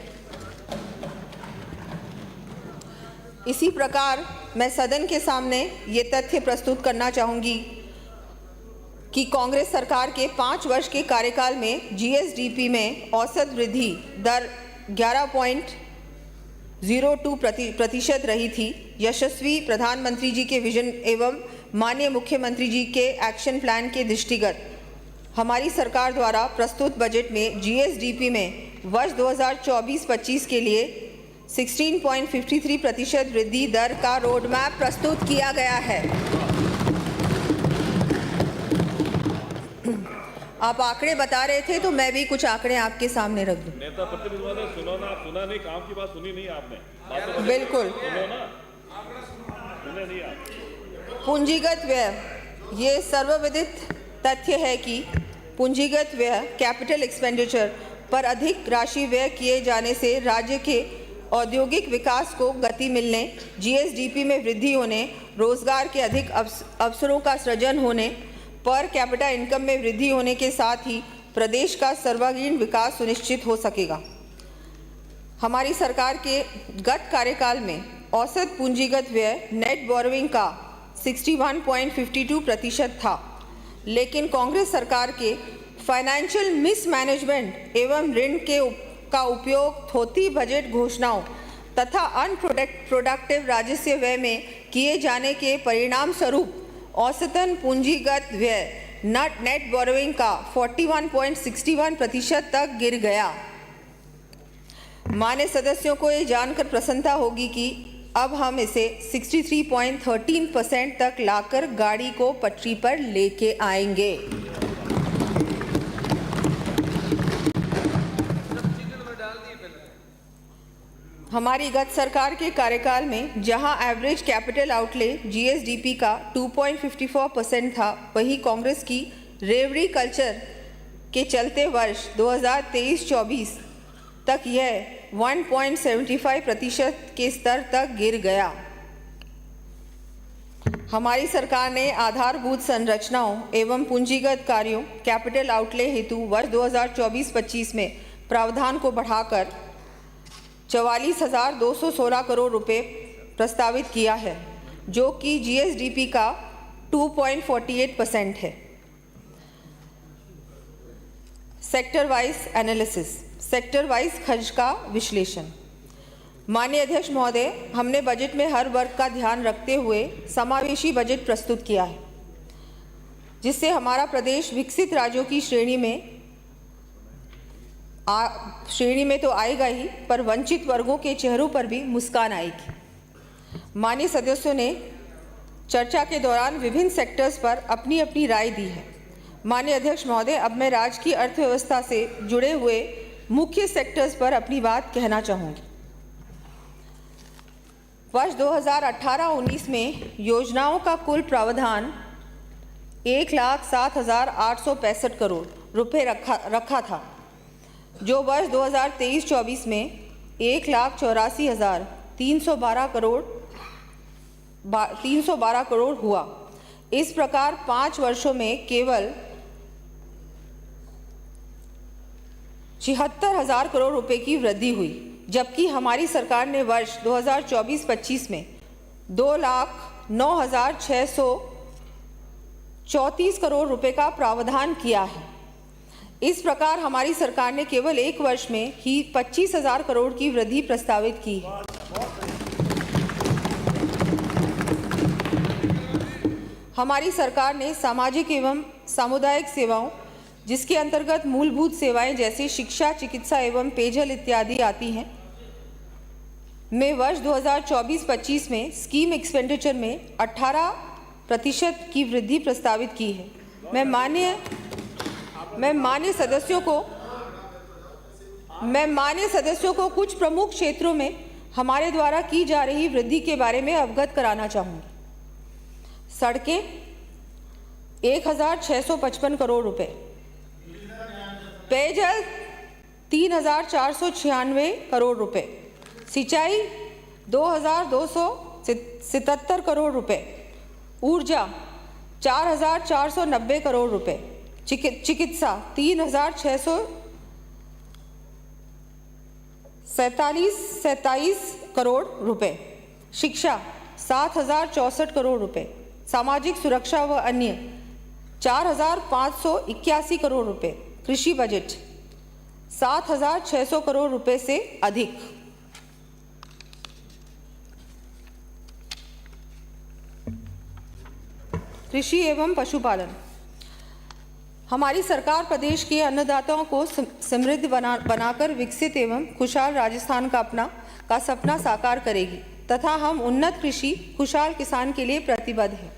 इसी प्रकार मैं सदन के सामने ये तथ्य प्रस्तुत करना चाहूँगी कि कांग्रेस सरकार के 5 वर्ष के कार्यकाल में जीएसडीपी में औसत वृद्धि दर 11.02% रही थी। यशस्वी प्रधानमंत्री जी के विजन एवं माननीय मुख्यमंत्री जी के एक्शन प्लान के दृष्टिगत हमारी सरकार द्वारा प्रस्तुत बजट में जीएसडीपी में वर्ष 2024-25 के लिए 16.53% वृद्धि दर का रोड मैप प्रस्तुत किया गया है। आप आंकड़े बता रहे थे तो मैं भी कुछ आंकड़े आपके सामने रख दूं। नेता प्रतिपक्ष महोदय, सुनो ना, सुना नहीं, काम की बात सुनी नहीं आपने, बातें बिल्कुल सुनो ना, सुने नहीं आप। पूंजीगत व्यय, ये सर्वविदित तथ्य है कि पूंजीगत व्यय कैपिटल एक्सपेंडिचर पर अधिक राशि व्यय किए जाने से राज्य के औद्योगिक विकास को गति मिलने, जीएसडीपी में वृद्धि होने, रोजगार के अधिक अवसरों का सृजन होने, पर कैपिटा इनकम में वृद्धि होने के साथ ही प्रदेश का सर्वांगीण विकास सुनिश्चित हो सकेगा। हमारी सरकार के गत कार्यकाल में औसत पूंजीगत व्यय नेट बोरोइंग का 61.52% था, लेकिन कांग्रेस सरकार के फाइनेंशियल मिसमैनेजमेंट एवं ऋण का उपयोग थोथी बजट घोषणाओं तथा अनप्रोडक्टिव राजस्व व्यय में किए जाने के परिणाम स्वरूप औसतन पूंजीगत व्यय नेट बोरोइंग का 41.61% तक गिर गया। मान्य सदस्यों को ये जानकर प्रसन्नता होगी कि अब हम इसे 63.13% तक लाकर गाड़ी को पटरी पर लेके आएंगे। हमारी गत सरकार के कार्यकाल में जहां एवरेज कैपिटल आउटले जीएसडीपी का 2.54% था, वहीं कांग्रेस की रेवड़ी कल्चर के चलते वर्ष 2023-24 तक यह 1.75% के स्तर तक गिर गया। हमारी सरकार ने आधारभूत संरचनाओं एवं पूंजीगत कार्यों कैपिटल आउटले हेतु वर्ष 2024-25 में प्रावधान को बढ़ाकर 44,216 करोड़ रुपए प्रस्तावित किया है, जो कि जीएसडीपी का 2.48% है। Sector wise analysis, sector wise खर्च का विश्लेषण। माननीय अध्यक्ष महोदय, हमने बजट में हर वर्ग का ध्यान रखते हुए समावेशी बजट प्रस्तुत किया है, जिससे हमारा प्रदेश विकसित राज्यों की श्रेणी में तो आएगा ही, पर वंचित वर्गों के चेहरों पर भी मुस्कान आएगी। माननीय सदस्यों ने चर्चा के दौरान विभिन्न सेक्टर्स पर अपनी अपनी राय दी है। माननीय अध्यक्ष महोदय, अब मैं राज्य की अर्थव्यवस्था से जुड़े हुए मुख्य सेक्टर्स पर अपनी बात कहना चाहूँगी। वर्ष 2018-19 में योजनाओं का कुल प्रावधान 1,07,865 करोड़ रुपए रखा था, जो वर्ष 2023-24 में 1,84,312 करोड़ हुआ। इस प्रकार 5 वर्षों में केवल 76,000 करोड़ रुपए की वृद्धि हुई, जबकि हमारी सरकार ने वर्ष 2024-25 में 2,09,634 करोड़ रुपए का प्रावधान किया है। इस प्रकार हमारी सरकार ने केवल एक वर्ष में ही 25,000 करोड़ की वृद्धि प्रस्तावित की है। हमारी सरकार ने सामाजिक एवं सामुदायिक सेवाओं, जिसके अंतर्गत मूलभूत सेवाएं जैसे शिक्षा, चिकित्सा एवं पेयजल इत्यादि आती हैं, में वर्ष 2024-25 में स्कीम एक्सपेंडिचर में 18% की वृद्धि प्रस्तावित की है। मैं माननीय सदस्यों को कुछ प्रमुख क्षेत्रों में हमारे द्वारा की जा रही वृद्धि के बारे में अवगत कराना चाहूँगी। सड़कें 1,655 करोड़ रुपए, पेयजल 3,496 करोड़ रुपए, सिंचाई 2,277 करोड़ रुपए, ऊर्जा 4,490 करोड़ रुपए, चिकित्सा 3,647 करोड़ रुपए, शिक्षा 7,064 करोड़ रुपए, सामाजिक सुरक्षा व अन्य 4,581 करोड़ रुपए, कृषि बजट 7,600 करोड़ रुपए से अधिक। कृषि एवं पशुपालन। हमारी सरकार प्रदेश के अन्नदाताओं को समृद्ध बनाकर विकसित एवं खुशहाल राजस्थान का सपना साकार करेगी तथा हम उन्नत कृषि खुशहाल किसान के लिए प्रतिबद्ध हैं।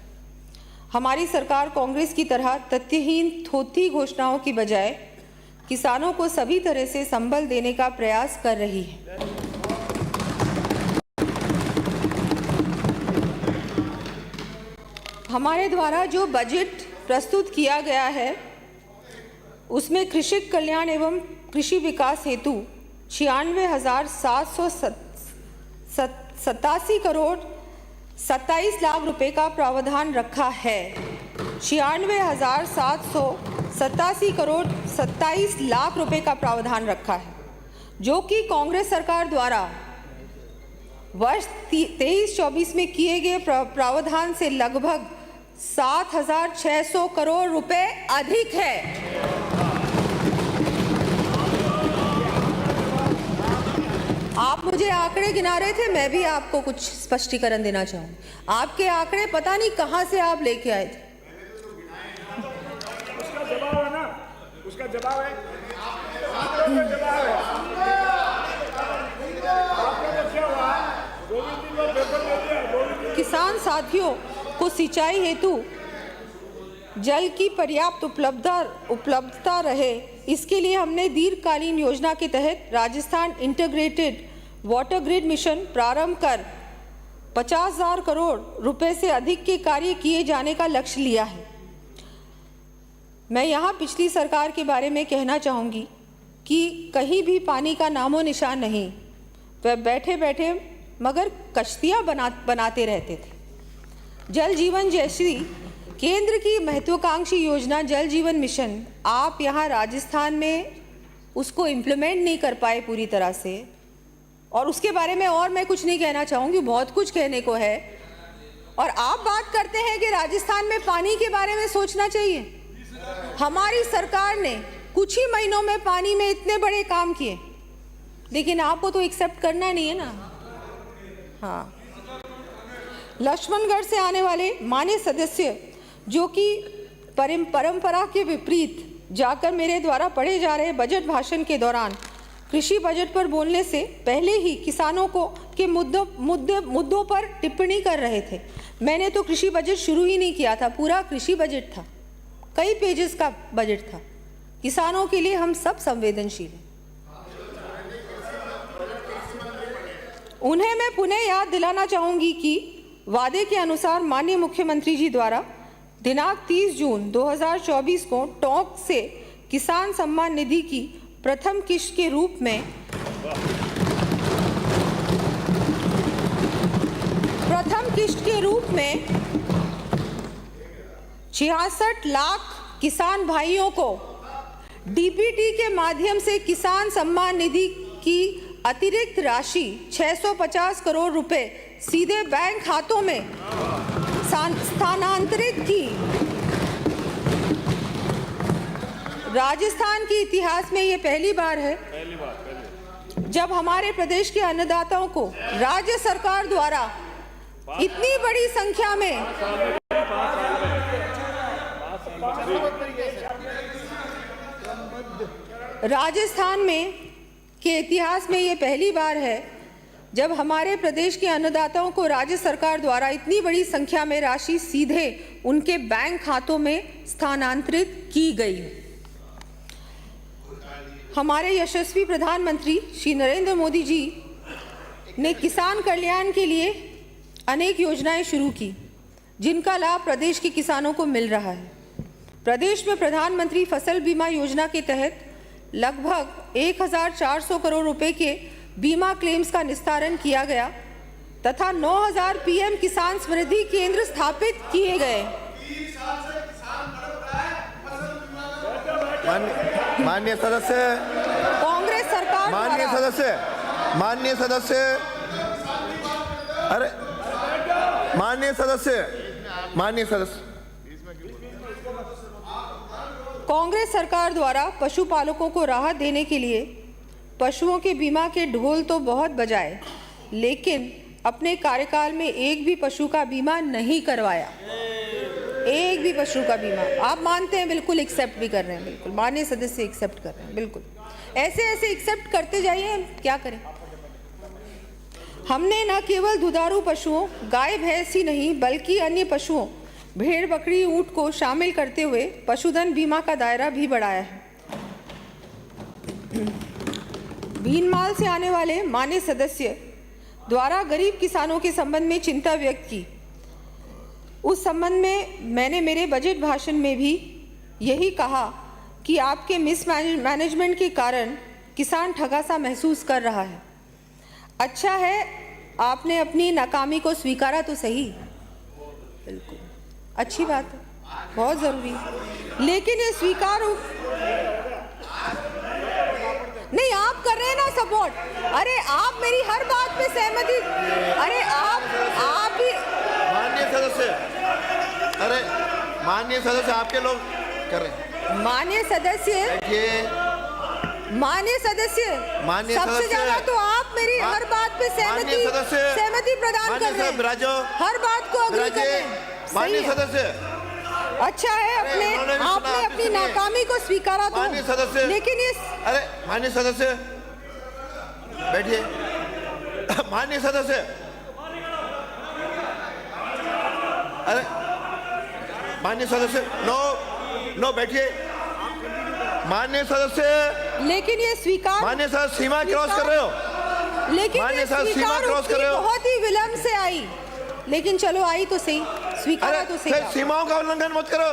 हमारी सरकार कांग्रेस की तरह तथ्यहीन थोथी घोषणाओं की बजाय किसानों को सभी तरह से संबल देने का प्रयास कर रही है। हमारे द्वारा जो बजट प्रस्तुत किया गया है उसमें कृषक कल्याण एवं कृषि विकास हेतु 96,787 करोड़ 27 लाख रुपए का प्रावधान रखा है। 96,787 करोड़ 27 लाख रुपए का प्रावधान रखा है, जो कि कांग्रेस सरकार द्वारा वर्ष 23-24 में किए गए प्रावधान से लगभग 7,600 करोड़ रुपए अधिक है। आप मुझे आंकड़े गिना रहे थे, मैं भी आपको कुछ स्पष्टीकरण देना चाहूँगी। आपके आंकड़े पता नहीं कहाँ से आप लेके आए थे। उसका जवाब है ना, उसका जवाब है, आपका जवाब है। आपका तो क्या हुआ? किसान साथियों को सिंचाई हेतु जल की पर्याप्त उपलब्धता रहे, इसके लिए हमने दीर्घकालीन योजना के तहत Rajasthan integrated water grid mission प्रारंभ कर 50,000 करोड़ रुपए से अधिक के कार्य किए जाने का लक्ष्य लिया है। मैं यहाँ पिछली सरकार के बारे में कहना चाहूँगी कि कहीं भी पानी का नामो निशान नहीं। वह बैठे बैठे मगर कश्तियाँ बनाते रहते थे। जल जीवन जैसी केंद्र की महत्वाकांक्षी योजना जल जीवन मिशन, आप यहाँ राजस्थान में उसको इम्प्लीमेंट नहीं कर पाए पूरी तरह से, और उसके बारे में और मैं कुछ नहीं कहना चाहूँगी, बहुत कुछ कहने को है। और आप बात करते हैं कि राजस्थान में पानी के बारे में सोचना चाहिए। हमारी सरकार ने कुछ ही महीनों में पानी में इतने बड़े काम किए, लेकिन आपको तो एक्सेप्ट करना नहीं है ना। हाँ, लक्ष्मणगढ़ से आने वाले माननीय सदस्य जो कि परंपरा के विपरीत जाकर मेरे द्वारा पढ़े जा रहे बजट भाषण के दौरान कृषि बजट पर बोलने से पहले ही किसानों के मुद्दों पर टिप्पणी कर रहे थे। मैंने तो कृषि बजट शुरू ही नहीं किया था, पूरा कृषि बजट था, कई पेजेस का बजट था। किसानों के लिए हम सब संवेदनशील हैं। उन्हें मैं पुनः याद दिलाना चाहूंगी कि वादे के अनुसार माननीय मुख्यमंत्री जी द्वारा दिनांक 30 जून 2024 को टोंक से किसान सम्मान निधि की प्रथम किश्त के रूप में 66 लाख किसान भाइयों को डीबीटी के माध्यम से किसान सम्मान निधि की अतिरिक्त राशि 650 करोड़ रुपए सीधे बैंक खातों में स्थानांतरित की। राजस्थान के इतिहास में ये पहली बार है जब हमारे प्रदेश के अन्नदाताओं को राज्य सरकार द्वारा इतनी बड़ी संख्या में राजस्थान में के इतिहास में ये पहली बार है जब हमारे प्रदेश के अन्नदाताओं को राज्य सरकार द्वारा इतनी बड़ी संख्या में राशि सीधे उनके बैंक खातों में स्थानांतरित की गई। हमारे यशस्वी प्रधानमंत्री श्री नरेंद्र मोदी जी ने किसान कल्याण के लिए अनेक योजनाएं शुरू की जिनका लाभ प्रदेश के किसानों को मिल रहा है। प्रदेश में प्रधानमंत्री फसल बीमा योजना के तहत लगभग 1400 करोड़ रुपए के बीमा क्लेम्स का निस्तारण किया गया तथा 9000 पीएम किसान समृद्धि केंद्र स्थापित किए गए। माननीय सदस्य, कांग्रेस सरकार माननीय द्वारा सदस्य, माननीय सदस्य, अरे माननीय सदस्य, माननीय सदस्य, कांग्रेस सरकार द्वारा पशुपालकों को राहत देने के लिए पशुओं के बीमा के ढोल तो बहुत बजाए, लेकिन अपने कार्यकाल में एक भी पशु का बीमा नहीं करवाया। एक भी पशु का बीमा आप मानते हैं, बिल्कुल एक्सेप्ट भी कर रहे हैं, बिल्कुल माननीय सदस्य एक्सेप्ट कर रहे हैं, बिल्कुल ऐसे ऐसे एक्सेप्ट करते जाइए, हम क्या करें। हमने न केवल दुधारू पशुओं गाय भैंस ही नहीं बल्कि अन्य पशुओं भेड़ बकरी ऊंट को शामिल करते हुए पशुधन बीमा का दायरा भी बढ़ाया है। भीनमाल से आने वाले माननीय सदस्य द्वारा गरीब किसानों के संबंध में चिंता व्यक्त की। उस संबंध में मैंने मेरे बजट भाषण में भी यही कहा कि आपके मिसमैनेजमेंट के कारण किसान ठगा सा महसूस कर रहा है। अच्छा है आपने अपनी नाकामी को स्वीकारा तो सही, बिल्कुल अच्छी बात है, बहुत ज़रूरी है, लेकिन ये स्वीकार नहीं आप कर रहे हैं ना सपोर्ट। अरे आप मेरी हर बात पे सहमति, अरे आप ही माननीय सदस्य, अरे माननीय सदस्य आपके लोग कर रहे हैं। माननीय सदस्य, माननीय सबसे सदस्य, ज्यादा तो आप मेरी हर बात पे सहमति प्रदान कर रहे हैं, हर बात को अग्री कर रहे हैं। माननीय सदस्य, अच्छा है आपने अपनी नाकामी को स्वीकारा तो, माननीय सदस्य, लेकिन ये अरे माननीय सदस्य बैठिए, माननीय सदस्य, अरे माननीय सदस्य, नो बैठिए, माननीय सदस्य, लेकिन ये स्वीकार, माननीय सदस्य सीमा क्रॉस कर रहे हो, लेकिन माननीय सदस्य सीमा क्रॉस कर रहे हो, बहुत ही विलंब से आई, लेकिन चलो आई तो सही, स्वीकारा तो सही। सीमाओं का उल्लंघन मत करो।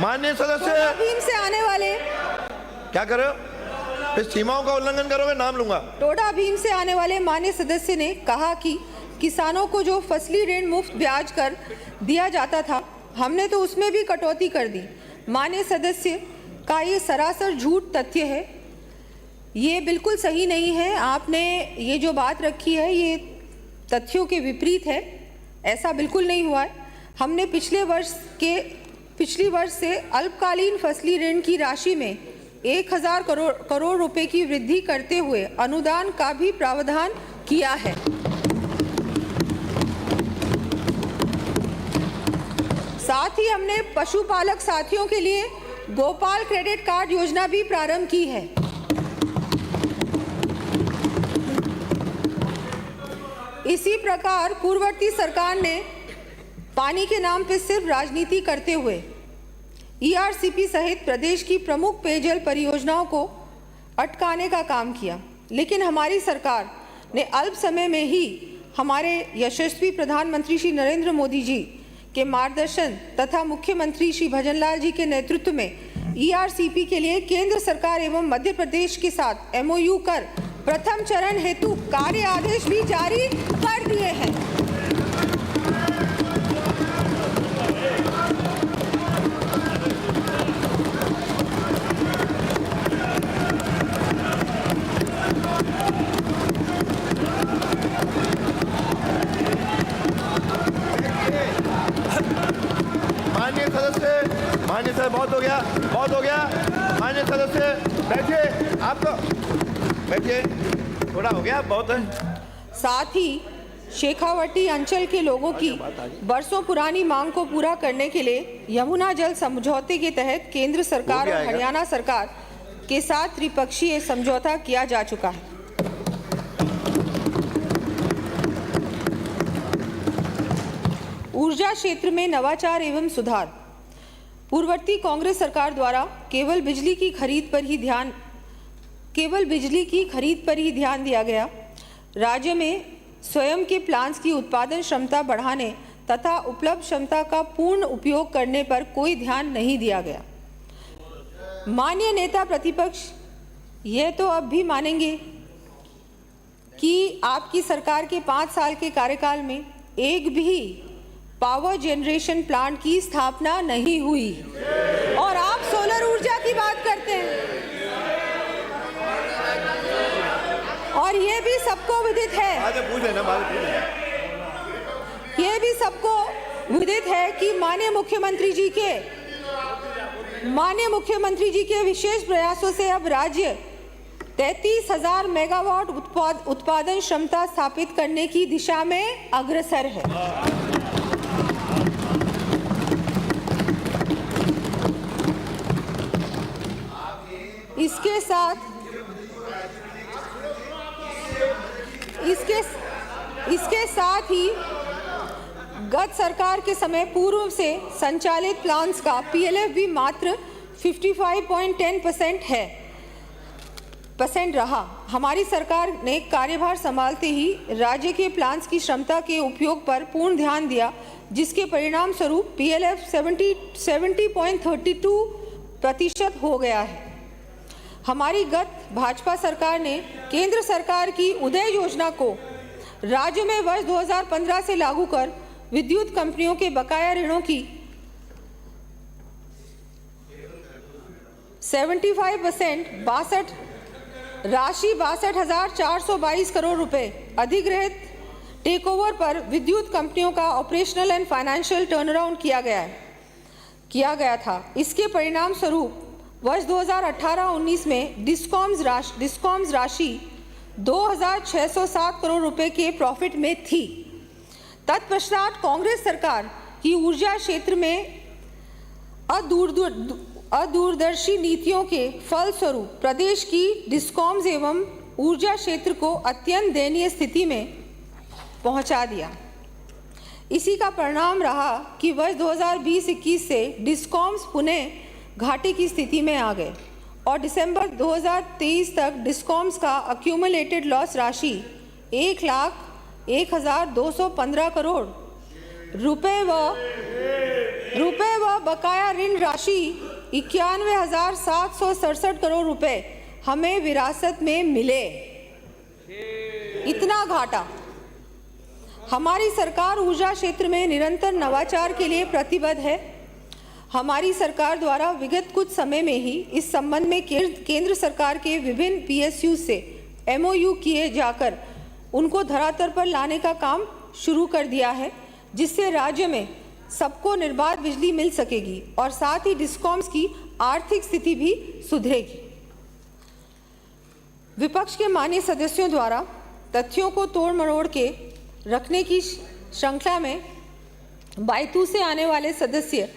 माननीय सदस्य भीम से आने वाले क्या कर रहे हो, फिर सीमाओं का उल्लंघन करोगे नाम लूंगा। टोडा भीम से आने वाले माननीय सदस्य ने कहा कि किसानों को जो फसली ऋण मुफ्त ब्याज कर दिया जाता था हमने तो उसमें भी कटौती कर दी। माननीय सदस्य का ये सरासर झूठ तथ्य है, ये बिल्कुल सही नहीं है। आपने ये जो बात रखी है ये तथ्यों के विपरीत है, ऐसा बिल्कुल नहीं हुआ है। हमने पिछली वर्ष से अल्पकालीन फसली ऋण की राशि में 1000 करोड़ रुपए की वृद्धि करते हुए अनुदान का भी प्रावधान किया है। साथ ही हमने पशुपालक साथियों के लिए गोपाल क्रेडिट कार्ड योजना भी प्रारंभ की है। इसी प्रकार पूर्ववर्ती सरकार ने पानी के नाम पर सिर्फ राजनीति करते हुए ईआरसीपी सहित प्रदेश की प्रमुख पेयजल परियोजनाओं को अटकाने का काम किया, लेकिन हमारी सरकार ने अल्प समय में ही हमारे यशस्वी प्रधानमंत्री श्री नरेंद्र मोदी जी के मार्गदर्शन तथा मुख्यमंत्री श्री भजनलाल जी के नेतृत्व में ईआरसीपी के लिए केंद्र सरकार एवं मध्य प्रदेश के साथ एमओयू कर प्रथम चरण हेतु कार्य आदेश भी जारी कर दिए हैं। माननीय सदस्य, माननीय सर, बहुत हो गया, बहुत हो गया। माननीय सदस्य बैठिए, आप तो बैठिए, थोड़ा हो गया, बहुत है। साथ ही शेखावटी अंचल के लोगों की बरसों पुरानी मांग को पूरा करने के लिए यमुना जल समझौते के तहत केंद्र सरकार और हरियाणा सरकार के साथ त्रिपक्षीय समझौता किया जा चुका है। ऊर्जा क्षेत्र में नवाचार एवं सुधार। पूर्ववर्ती कांग्रेस सरकार द्वारा केवल बिजली की खरीद पर ही ध्यान दिया गया। राज्य में स्वयं के प्लांट्स की उत्पादन क्षमता बढ़ाने तथा उपलब्ध क्षमता का पूर्ण उपयोग करने पर कोई ध्यान नहीं दिया गया। माननीय नेता प्रतिपक्ष यह तो अब भी मानेंगे कि आपकी सरकार के 5 साल के कार्यकाल में एक भी पावर जनरेशन प्लांट की स्थापना नहीं हुई और आप सोलर ऊर्जा की बात करते हैं। और ये भी सबको विदित है, ये भी सबको विदित है कि माननीय मुख्यमंत्री जी के विशेष प्रयासों से अब राज्य 33,000 मेगावाट उत्पादन क्षमता स्थापित करने की दिशा में अग्रसर है। इसके साथ ही गत सरकार के समय पूर्व से संचालित प्लांट्स का पीएलएफ भी मात्र 55.10% रहा। हमारी सरकार ने कार्यभार संभालते ही राज्य के प्लांट्स की क्षमता के उपयोग पर पूर्ण ध्यान दिया, जिसके परिणाम स्वरूप पीएलएफ 70.32% हो गया है। हमारी गत भाजपा सरकार ने केंद्र सरकार की उदय योजना को राज्य में वर्ष 2015 से लागू कर विद्युत कंपनियों के बकाया ऋणों की 75% राशि 62,422 करोड़ रुपए अधिग्रहित टेकओवर पर विद्युत कंपनियों का ऑपरेशनल एंड फाइनेंशियल टर्नअराउंड किया गया था। इसके परिणाम स्वरूप वर्ष 2018-19 में डिस्कॉम्स राशि 2,607 करोड़ रुपए के प्रॉफिट में थी। तत्पश्चात कांग्रेस सरकार की ऊर्जा क्षेत्र में अदूरदर्शी नीतियों के फलस्वरूप प्रदेश की डिस्कॉम्स एवं ऊर्जा क्षेत्र को अत्यंत दयनीय स्थिति में पहुंचा दिया। इसी का परिणाम रहा कि वर्ष 2020-21 से डिस्कॉम्स पुनः घाटे की स्थिति में आ गए और दिसंबर 2023 तक डिस्कॉम्स का अक्यूमुलेटेड लॉस राशि 1,01,215 करोड़ रुपए व बकाया ऋण राशि 91,767 करोड़ रुपए हमें विरासत में मिले। इतना घाटा। हमारी सरकार ऊर्जा क्षेत्र में निरंतर नवाचार के लिए प्रतिबद्ध है। हमारी सरकार द्वारा विगत कुछ समय में ही इस संबंध में केंद्र सरकार के विभिन्न पीएसयू से एमओयू किए जाकर उनको धरातल पर लाने का काम शुरू कर दिया है, जिससे राज्य में सबको निर्बाध बिजली मिल सकेगी और साथ ही डिस्कॉम्स की आर्थिक स्थिति भी सुधरेगी। विपक्ष के माननीय सदस्यों द्वारा तथ्यों को तोड़ मरोड़ के रखने की श्रृंखला में बायतू से आने वाले सदस्य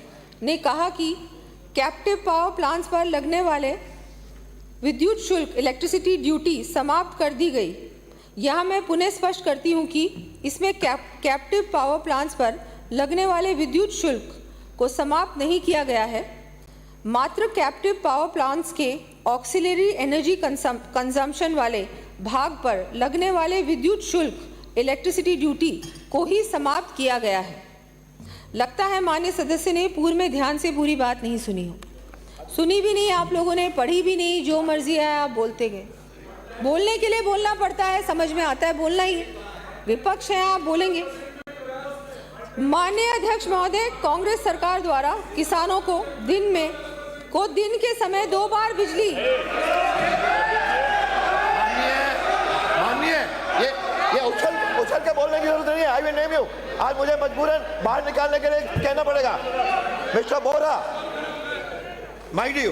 ने कहा कि कैप्टिव पावर प्लांट्स पर लगने वाले विद्युत शुल्क इलेक्ट्रिसिटी ड्यूटी समाप्त कर दी गई। यहाँ मैं पुनः स्पष्ट करती हूँ कि इसमें कैप्टिव पावर प्लांट्स पर लगने वाले विद्युत शुल्क को समाप्त नहीं किया गया है। मात्र कैप्टिव पावर प्लांट्स के ऑक्सिलरी एनर्जी कंजम्पशन वाले भाग पर लगने वाले विद्युत शुल्क इलेक्ट्रिसिटी ड्यूटी को ही समाप्त किया गया है। लगता है माननीय सदस्य ने पूर्व में ध्यान से पूरी बात नहीं सुनी हो। सुनी भी नहीं आप लोगों ने, पढ़ी भी नहीं, जो मर्जी आया आप बोलते गए। बोलने के लिए बोलना पड़ता है, समझ में आता है, बोलना ही है। विपक्ष है, आप बोलेंगे। माननीय अध्यक्ष महोदय, कांग्रेस सरकार द्वारा किसानों को दिन के समय 2 बार बिजली ये उछल के बोलने की जरूरत नहीं है। I will name you. आज मुझे मजबूरन बाहर निकालने के लिए कहना पड़ेगा। मिस्टर बोरा, माइक डू,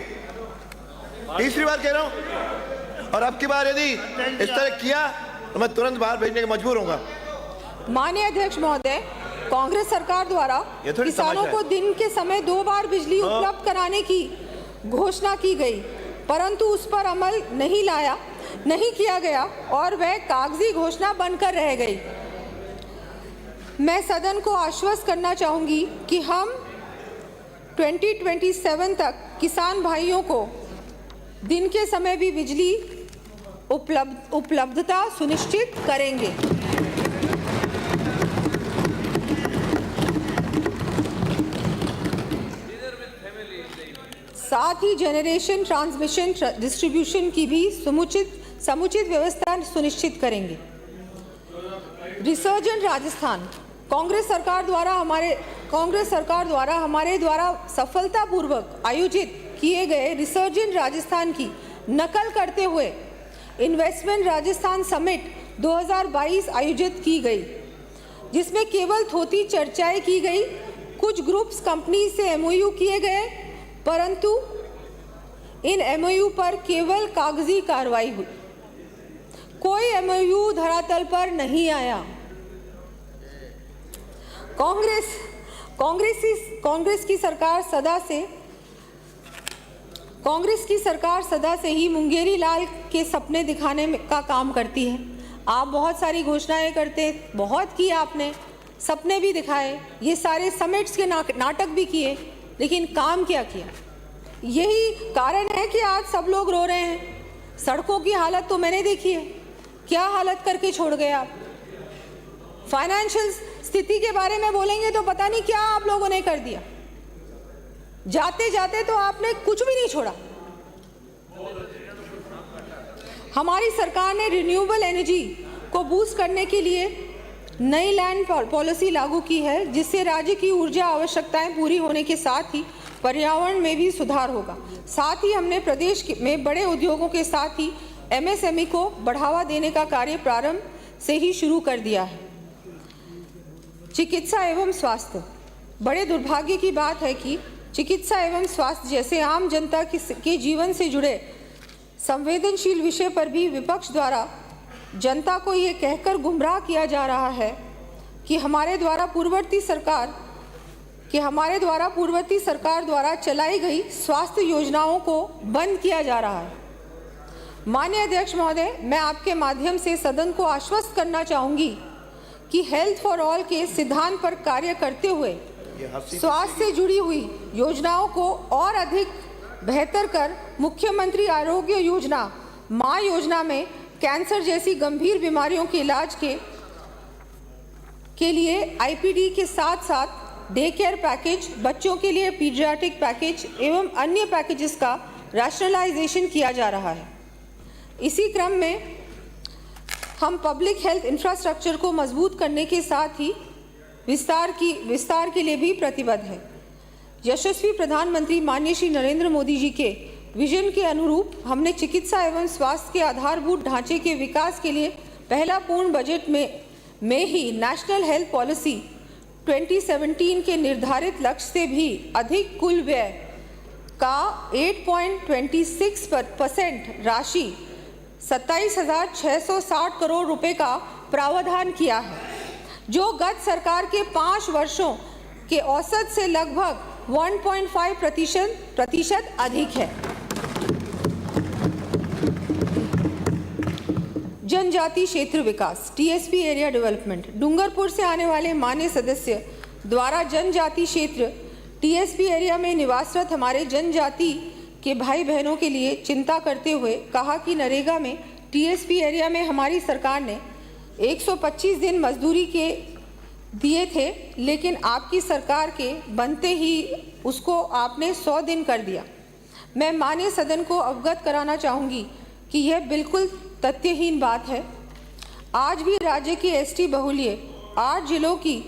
तीसरी बार कह रहा हूं, और अब की बार यदि इस तरह किया तो मैं तुरंत बाहर भेजने के मजबूर होऊंगा। माननीय अध्यक्ष महोदय, कांग्रेस सरकार द्वारा ये थोड़ी किसानों तमाशा को है। दिन के समय 2 बार बिजली उपलब्ध कराने की घोषणा की गई, परंतु उस पर अमल नहीं किया गया और वह कागजी घोषणा बनकर रह गई। मैं सदन को आश्वस्त करना चाहूंगी कि हम 2027 तक किसान भाइयों को दिन के समय भी बिजली उपलब्धता सुनिश्चित करेंगे। साथ ही जनरेशन, ट्रांसमिशन, डिस्ट्रीब्यूशन की भी समुचित व्यवस्था सुनिश्चित करेंगे। रिसर्जेंट राजस्थान, कांग्रेस सरकार द्वारा हमारे द्वारा सफलतापूर्वक आयोजित किए गए रिसर्जेंट राजस्थान की नकल करते हुए इन्वेस्टमेंट राजस्थान समिट 2022 आयोजित की गई, जिसमें केवल थोड़ी चर्चाएं की गई। कुछ ग्रुप्स कंपनी से एमओयू किए गए, परंतु इन एमओयू पर केवल कागजी कार्रवाई हुई, कोई एमओयू धरातल पर नहीं आया। कांग्रेस की सरकार सदा से ही मुंगेरी लाल के सपने दिखाने का काम करती है। आप बहुत सारी घोषणाएं करते, बहुत किया आपने, सपने भी दिखाए, ये सारे समिट्स के नाटक भी किए, लेकिन काम क्या किया? यही कारण है कि आज सब लोग रो रहे हैं। सड़कों की हालत तो मैंने देखी है, क्या हालत करके छोड़ गए आप। फाइनेंशियल स्थिति के बारे में बोलेंगे तो पता नहीं क्या आप लोगों ने कर दिया। जाते जाते तो आपने कुछ भी नहीं छोड़ा। हमारी सरकार ने रिन्यूएबल एनर्जी को बूस्ट करने के लिए नई लैंड पॉलिसी लागू की है, जिससे राज्य की ऊर्जा आवश्यकताएं पूरी होने के साथ ही पर्यावरण में भी सुधार होगा। साथ ही हमने प्रदेश में बड़े उद्योगों के साथ ही एमएसएमई को बढ़ावा देने का कार्य प्रारंभ से ही शुरू कर दिया है। चिकित्सा एवं स्वास्थ्य, बड़े दुर्भाग्य की बात है कि चिकित्सा एवं स्वास्थ्य जैसे आम जनता के जीवन से जुड़े संवेदनशील विषय पर भी विपक्ष द्वारा जनता को ये कहकर गुमराह किया जा रहा है कि हमारे द्वारा पूर्ववर्ती सरकार द्वारा चलाई गई स्वास्थ्य योजनाओं को बंद किया जा रहा है। माननीय अध्यक्ष महोदय, मैं आपके माध्यम से सदन को आश्वस्त करना चाहूंगी कि हेल्थ फॉर ऑल के सिद्धांत पर कार्य करते हुए स्वास्थ्य से जुड़ी हुई योजनाओं को और अधिक बेहतर कर मुख्यमंत्री आरोग्य योजना, माँ योजना में कैंसर जैसी गंभीर बीमारियों के इलाज के लिए आईपीडी के साथ साथ डे केयर पैकेज, बच्चों के लिए पीडियाट्रिक पैकेज एवं अन्य पैकेजेस का रैशनलाइजेशन किया जा रहा है। इसी क्रम में हम पब्लिक हेल्थ इंफ्रास्ट्रक्चर को मजबूत करने के साथ ही विस्तार के लिए भी प्रतिबद्ध है। यशस्वी प्रधानमंत्री माननीय श्री नरेंद्र मोदी जी के विजन के अनुरूप हमने चिकित्सा एवं स्वास्थ्य के आधारभूत ढांचे के विकास के लिए पहला पूर्ण बजट में ही नेशनल हेल्थ पॉलिसी 2017 के निर्धारित लक्ष्य से भी अधिक कुल व्यय का 8.26% राशि 27,660 करोड़ रुपए का प्रावधान किया है, जो गत सरकार के 5 वर्षों के औसत से लगभग 1.5% अधिक है। जनजाति क्षेत्र विकास, टीएसपी एरिया डेवलपमेंट, डूंगरपुर से आने वाले माननीय सदस्य द्वारा जनजाति क्षेत्र टीएसपी एरिया में निवासरत हमारे जनजाति के भाई बहनों के लिए चिंता करते हुए कहा कि नरेगा में टीएसपी एरिया में हमारी सरकार ने 125 दिन मजदूरी के दिए थे, लेकिन आपकी सरकार के बनते ही उसको आपने 100 दिन कर दिया। मैं माननीय सदन को अवगत कराना चाहूँगी कि यह बिल्कुल तथ्यहीन बात है। आज भी राज्य के एसटी बहुल्य 8 जिलों की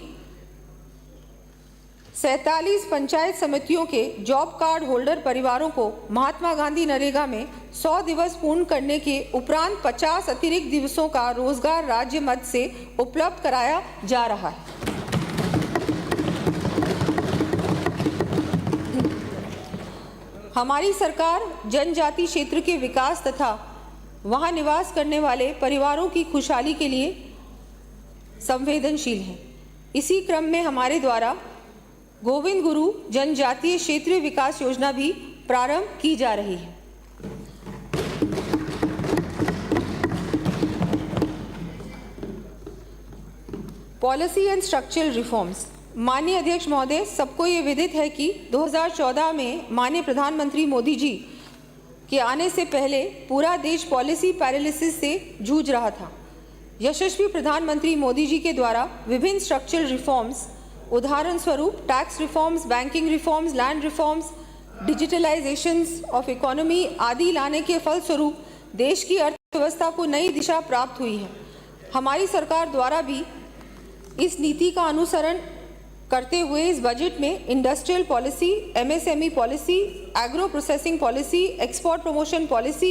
47 पंचायत समितियों के जॉब कार्ड होल्डर परिवारों को महात्मा गांधी नरेगा में 100 दिवस पूर्ण करने के उपरांत 50 अतिरिक्त दिवसों का रोजगार राज्य मद से उपलब्ध कराया जा रहा है। हमारी सरकार जनजाति क्षेत्र के विकास तथा वहां निवास करने वाले परिवारों की खुशहाली के लिए संवेदनशील है। इसी क्रम में हमारे द्वारा गोविंद गुरु जनजातीय क्षेत्रीय विकास योजना भी प्रारंभ की जा रही है। Policy and structural reforms. माननीय अध्यक्ष महोदय, सबको ये विदित है कि 2014 में माननीय प्रधानमंत्री मोदी जी के आने से पहले पूरा देश पॉलिसी पैरालिसिस से जूझ रहा था। यशस्वी प्रधानमंत्री मोदी जी के द्वारा विभिन्न स्ट्रक्चरल रिफॉर्म्स, उदाहरण स्वरूप tax reforms, banking reforms, land reforms, digitalizations of economy आदि लाने के फलस्वरूप देश की अर्थव्यवस्था को नई दिशा प्राप्त हुई है। हमारी सरकार द्वारा भी इस नीति का अनुसरण करते हुए इस बजट में industrial policy, MSME policy, agro processing policy, export promotion policy,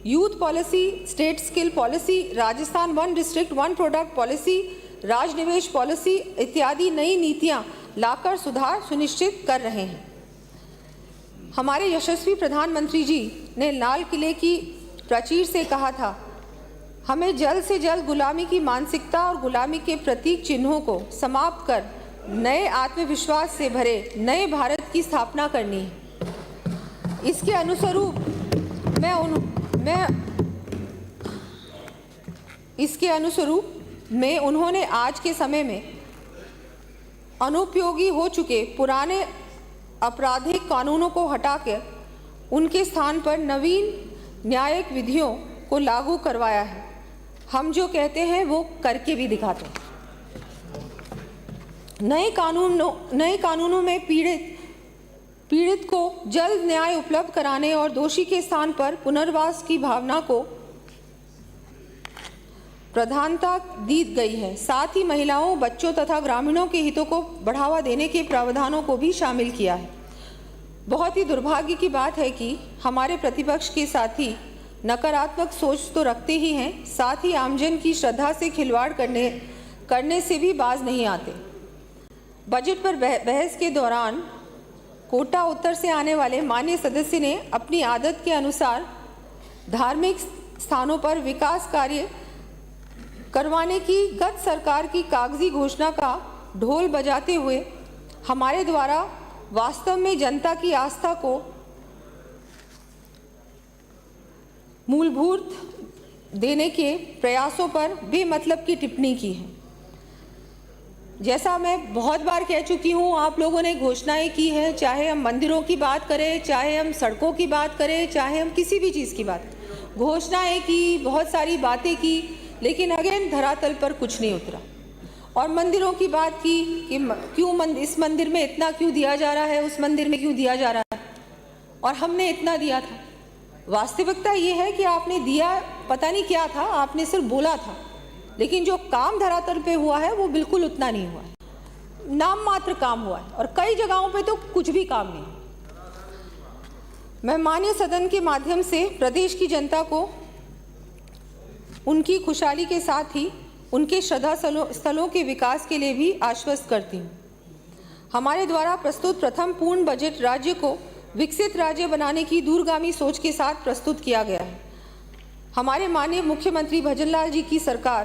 youth policy, state skill policy, Rajasthan one district one product policy, Rajnivesh policy इत्यादि नई नीतियां लाकर सुधार सुनिश्चित कर रहे हैं। हमारे यशस्वी प्रधानमंत्री जी ने लाल किले की प्राचीर से कहा था, हमें जल्द से जल्द गुलामी की मानसिकता और गुलामी के प्रतीक चिन्हों को समाप्त कर नए आत्मविश्वास से भरे नए भारत की स्थापना करनी है। इसके अनुरूप में उन्होंने आज के समय में अनुपयोगी हो चुके पुराने आपराधिक कानूनों को हटाकर उनके स्थान पर नवीन न्यायिक विधियों को लागू करवाया है। हम जो कहते हैं वो करके भी दिखाते हैं। नए कानूनों में पीड़ित को जल्द न्याय उपलब्ध कराने और दोषी के स्थान पर पुनर्वास की भावना को प्रधानता दी गई है। साथ ही महिलाओं, बच्चों तथा ग्रामीणों के हितों को बढ़ावा देने के प्रावधानों को भी शामिल किया है। बहुत ही दुर्भाग्य की बात है कि हमारे प्रतिपक्ष के साथी नकारात्मक सोच तो रखते ही हैं, साथ ही आमजन की श्रद्धा से खिलवाड़ करने से भी बाज नहीं आते। बजट पर बहस के दौरान कोटा उत्तर से आने वाले माननीय सदस्य ने अपनी आदत के अनुसार धार्मिक स्थानों पर विकास कार्य करवाने की गत सरकार की कागजी घोषणा का ढोल बजाते हुए हमारे द्वारा वास्तव में जनता की आस्था को मूलभूत देने के प्रयासों पर बेमतलब की टिप्पणी की है। जैसा मैं बहुत बार कह चुकी हूँ, आप लोगों ने घोषणाएं की है, चाहे हम मंदिरों की बात करें, चाहे हम सड़कों की बात करें, चाहे हम किसी भी चीज़ की बात करें, घोषणाएं की, बहुत सारी बातें की, लेकिन अगेन धरातल पर कुछ नहीं उतरा। और मंदिरों की बात की कि क्यों इस मंदिर में इतना क्यों दिया जा रहा है, उस मंदिर में क्यों दिया जा रहा है, और हमने इतना दिया था। वास्तविकता ये है कि आपने दिया पता नहीं क्या था, आपने सिर्फ बोला था, लेकिन जो काम धरातल पे हुआ है वो बिल्कुल उतना नहीं हुआ है। नाम मात्र काम हुआ है और कई जगहों पे तो कुछ भी काम नहीं। मैं माननीय सदन के माध्यम से प्रदेश की जनता को उनकी खुशहाली के साथ ही उनके श्रद्धा स्थलों के विकास के लिए भी आश्वस्त करती हूँ। हमारे द्वारा प्रस्तुत प्रथम पूर्ण बजट राज्य को विकसित राज्य बनाने की दूरगामी सोच के साथ प्रस्तुत किया गया है। हमारे माननीय मुख्यमंत्री भजनलाल जी की सरकार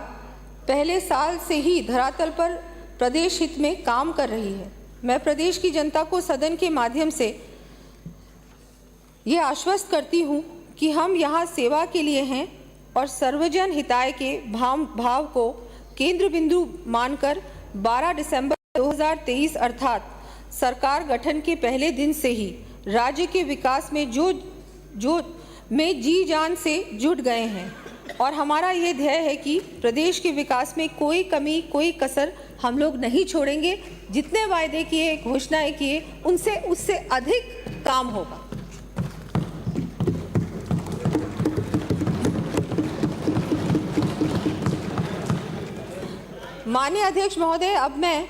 पहले साल से ही धरातल पर प्रदेश हित में काम कर रही है। मैं प्रदेश की जनता को सदन के माध्यम से ये आश्वस्त करती हूँ कि हम यहाँ सेवा के लिए हैं और सर्वजन हिताय के भाव को केंद्र बिंदु मानकर 12 दिसंबर 2023 अर्थात सरकार गठन के पहले दिन से ही राज्य के विकास में में जी जान से जुट गए हैं और हमारा ये ध्येय है कि प्रदेश के विकास में कोई कमी, कोई कसर हम लोग नहीं छोड़ेंगे। जितने वायदे किए, घोषणाएं किए, उससे अधिक काम होगा। माननीय अध्यक्ष महोदय, अब मैं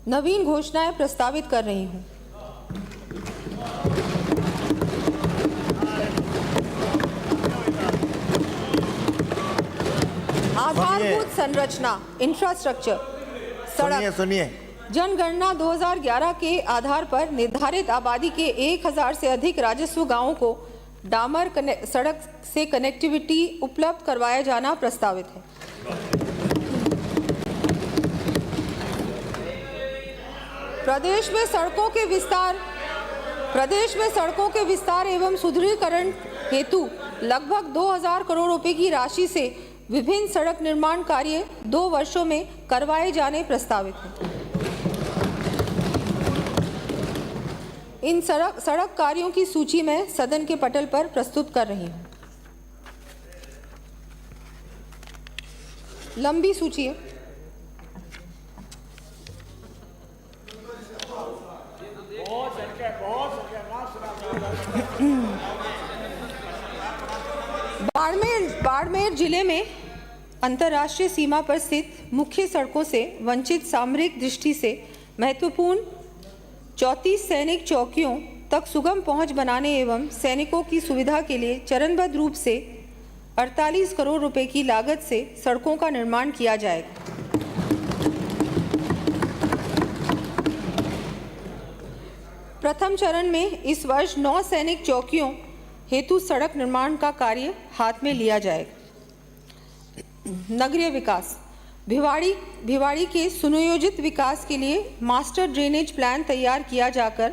नवीन घोषणाएं प्रस्तावित कर रही हूं। आधारभूत संरचना, इंफ्रास्ट्रक्चर, सड़क, सुनिए जनगणना 2011 के आधार पर निर्धारित आबादी के 1000 से अधिक राजस्व गांवों को डामर सड़क से कनेक्टिविटी उपलब्ध करवाया जाना प्रस्तावित है। प्रदेश में सड़कों के विस्तार एवं सुदृढ़ीकरण हेतु लगभग 2000 करोड़ रुपए की राशि से विभिन्न सड़क निर्माण कार्य 2 वर्षों में करवाए जाने प्रस्तावित हैं। इन सड़क कार्यों की सूची मैं सदन के पटल पर प्रस्तुत कर रही हूं। लंबी सूची है। बाड़मेर जिले में अंतर्राष्ट्रीय सीमा पर स्थित मुख्य सड़कों से वंचित सामरिक दृष्टि से महत्वपूर्ण 34 सैनिक चौकियों तक सुगम पहुंच बनाने एवं सैनिकों की सुविधा के लिए चरणबद्ध रूप से 48 करोड़ रुपए की लागत से सड़कों का निर्माण किया जाएगा। प्रथम चरण में इस वर्ष 9 सैनिक चौकियों हेतु सड़क निर्माण का कार्य हाथ में लिया जाएगा। नगरीय विकास भिवाड़ी के सुनियोजित विकास के लिए मास्टर ड्रेनेज प्लान तैयार किया जाकर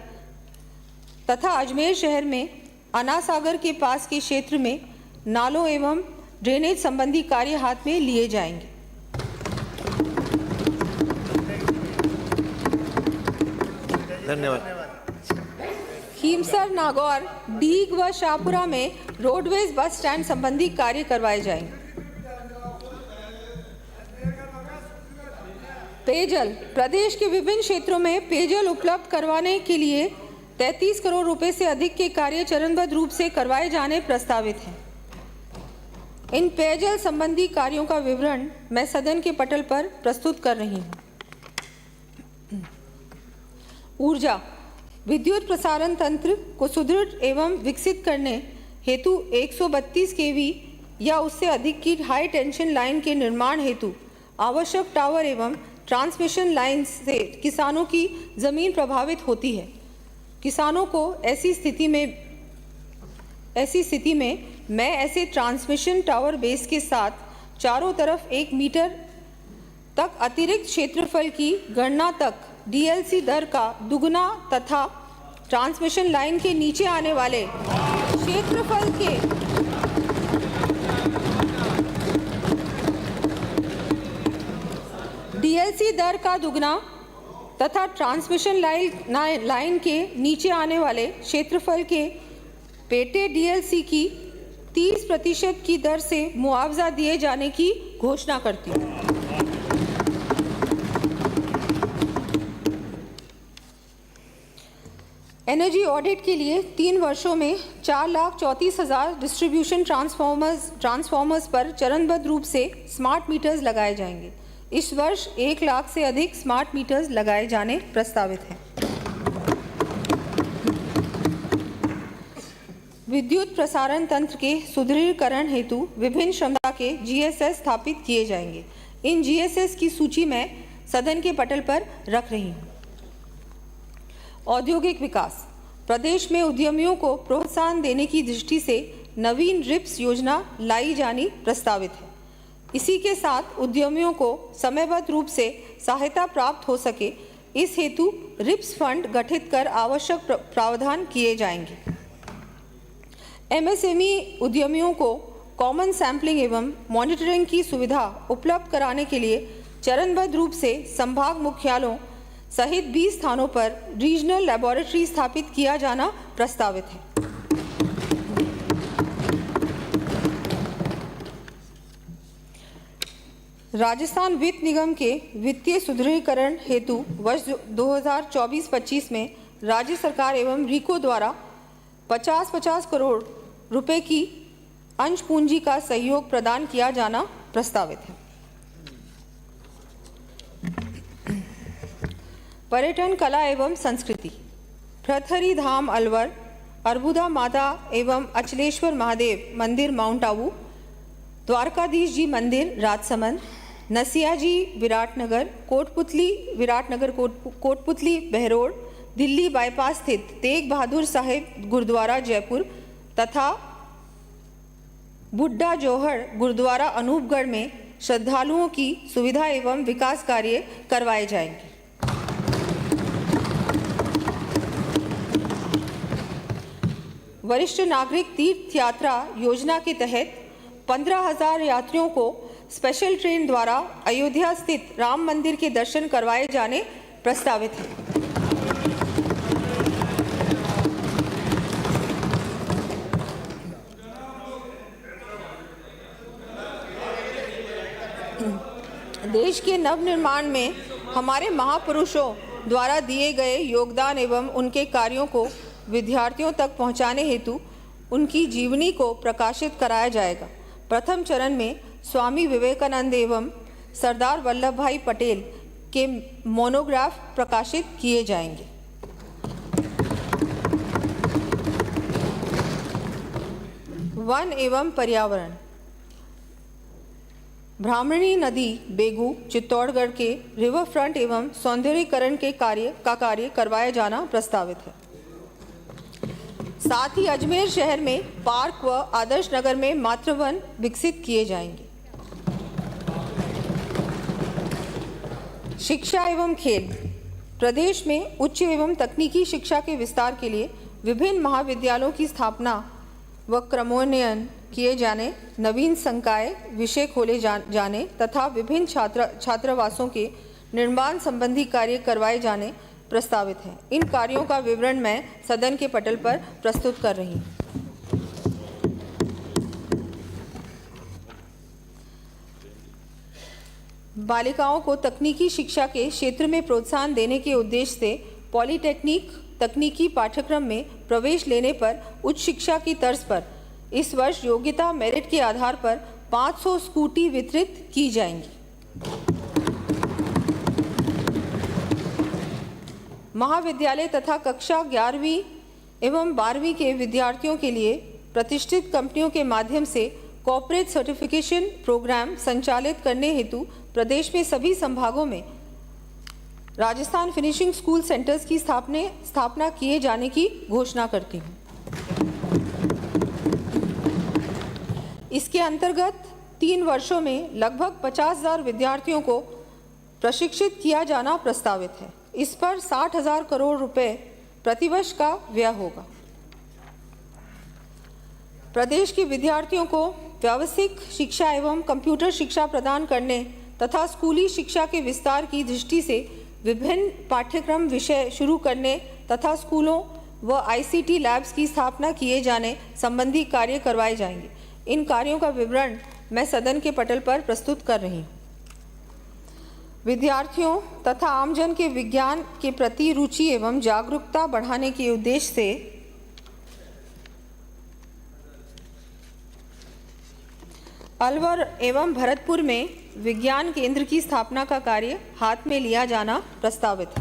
तथा अजमेर शहर में अन्ना सागर के पास के क्षेत्र में नालों एवं ड्रेनेज संबंधी कार्य हाथ में लिए जाएंगे। धन्यवाद। खीमसर, नागौर, डीग व शाहपुरा में रोडवेज बस स्टैंड संबंधी कार्य करवाए जाएंगे। पेयजल प्रदेश के विभिन्न क्षेत्रों में पेयजल उपलब्ध करवाने के लिए 33 करोड़ रुपए से अधिक के कार्य चरणबद्ध रूप से करवाए जाने प्रस्तावित हैं। इन पेयजल संबंधी कार्यों का विवरण मैं सदन के पटल पर प्रस्तुत कर रही हूँ। ऊर्जा विद्युत प्रसारण तंत्र को सुदृढ़ एवं विकसित करने हेतु 132 केवी या उससे अधिक की हाई टेंशन लाइन के निर्माण हेतु आवश्यक टावर एवं ट्रांसमिशन लाइन से किसानों की जमीन प्रभावित होती है। किसानों को ऐसी स्थिति में मैं ऐसे ट्रांसमिशन टावर बेस के साथ चारों तरफ 1 मीटर तक अतिरिक्त क्षेत्रफल की गणना तक डीएलसी दर का दुगना तथा ट्रांसमिशन लाइन के नीचे आने वाले क्षेत्रफल के डीएलसी दर का दुगना तथा ट्रांसमिशन लाइन के नीचे आने वाले क्षेत्रफल के पेटे डीएलसी की 30% की दर से मुआवजा दिए जाने की घोषणा करती हूँ। एनर्जी ऑडिट के लिए 3 वर्षों में 4,34,000 डिस्ट्रीब्यूशन ट्रांसफॉर्मर्स पर चरणबद्ध रूप से स्मार्ट मीटर्स लगाए जाएंगे। इस वर्ष 1 लाख से अधिक स्मार्ट मीटर्स लगाए जाने प्रस्तावित हैं। विद्युत प्रसारण तंत्र के सुदृढ़ीकरण हेतु विभिन्न क्षमता के जीएसएस स्थापित किए जाएंगे। इन जीएसएस की सूची मैं सदन के पटल पर रख रही हूँ। औद्योगिक विकास प्रदेश में उद्यमियों को प्रोत्साहन देने की दृष्टि से नवीन रिप्स योजना लाई जानी प्रस्तावित है। इसी के साथ उद्यमियों को समयबद्ध रूप से सहायता प्राप्त हो सके, इस हेतु रिप्स फंड गठित कर आवश्यक प्रावधान किए जाएंगे। एमएसएमई उद्यमियों को कॉमन सैंपलिंग एवं मॉनिटरिंग की सुविधा उपलब्ध कराने के लिए चरणबद्ध रूप से संभाग मुख्यालयों सहित 20 स्थानों पर रीजनल लैबोरेटरी स्थापित किया जाना प्रस्तावित है। राजस्थान वित्त निगम के वित्तीय सुदृढ़ीकरण हेतु वर्ष 2024-25 में राज्य सरकार एवं रीको द्वारा 50-50 करोड़ रुपए की अंश पूंजी का सहयोग प्रदान किया जाना प्रस्तावित है। पर्यटन, कला एवं संस्कृति भृतहरि धाम अलवर, अर्बुदा माता एवं अचलेश्वर महादेव मंदिर माउंट आबू, द्वारकाधीश जी मंदिर राजसमंद, नसियाजी विराटनगर, कोटपुतली बहरोड, दिल्ली बाईपास स्थित तेग बहादुर साहिब गुरुद्वारा जयपुर तथा बुड्ढा जौहर गुरुद्वारा अनूपगढ़ में श्रद्धालुओं की सुविधा एवं विकास कार्य करवाए जाएंगे। वरिष्ठ नागरिक तीर्थ यात्रा योजना के तहत 15,000 यात्रियों को स्पेशल ट्रेन द्वारा अयोध्या स्थित राम मंदिर के दर्शन करवाए जाने प्रस्तावित है। देश के नवनिर्माण में हमारे महापुरुषों द्वारा दिए गए योगदान एवं उनके कार्यों को विद्यार्थियों तक पहुंचाने हेतु उनकी जीवनी को प्रकाशित कराया जाएगा। प्रथम चरण में स्वामी विवेकानंद एवं सरदार वल्लभ भाई पटेल के मोनोग्राफ प्रकाशित किए जाएंगे। वन एवं पर्यावरण, ब्राह्मणी नदी बेगू चित्तौड़गढ़ के रिवर फ्रंट एवं सौंदर्यीकरण के कार्य करवाया जाना प्रस्तावित है। साथ ही अजमेर शहर में पार्क व आदर्श नगर में मातृवन विकसित किए जाएंगे। शिक्षा एवं खेल, प्रदेश में उच्च एवं तकनीकी शिक्षा के विस्तार के लिए विभिन्न महाविद्यालयों की स्थापना व क्रमोन्नयन किए जाने, नवीन संकाय विषय खोले जाने तथा विभिन्न छात्रावासों के निर्माण संबंधी कार्य करवाए जाने प्रस्तावित है। इन कार्यों का विवरण मैं सदन के पटल पर प्रस्तुत कर रही हूँ। बालिकाओं को तकनीकी शिक्षा के क्षेत्र में प्रोत्साहन देने के उद्देश्य से पॉलिटेक्निक तकनीकी पाठ्यक्रम में प्रवेश लेने पर उच्च शिक्षा की तर्ज पर इस वर्ष योग्यता मेरिट के आधार पर 500 स्कूटी वितरित की जाएंगी। महाविद्यालय तथा कक्षा 11वीं एवं 12वीं के विद्यार्थियों के लिए प्रतिष्ठित कंपनियों के माध्यम से कॉर्पोरेट सर्टिफिकेशन प्रोग्राम संचालित करने हेतु प्रदेश में सभी संभागों में राजस्थान फिनिशिंग स्कूल सेंटर्स की स्थापना किए जाने की घोषणा करती हूँ। इसके अंतर्गत 3 वर्षों में लगभग 50,000 विद्यार्थियों को प्रशिक्षित किया जाना प्रस्तावित है। इस पर 60,000 करोड़ रुपए प्रतिवर्ष का व्यय होगा। प्रदेश के विद्यार्थियों को व्यावसायिक शिक्षा एवं कंप्यूटर शिक्षा प्रदान करने तथा स्कूली शिक्षा के विस्तार की दृष्टि से विभिन्न पाठ्यक्रम विषय शुरू करने तथा स्कूलों व आईसीटी लैब्स की स्थापना किए जाने संबंधी कार्य करवाए जाएंगे। इन कार्यों का विवरण मैं सदन के पटल पर प्रस्तुत कर रही हूँ। विद्यार्थियों तथा आमजन के विज्ञान के प्रति रुचि एवं जागरूकता बढ़ाने के उद्देश्य से अलवर एवं भरतपुर में विज्ञान केंद्र की स्थापना का कार्य हाथ में लिया जाना प्रस्तावित है।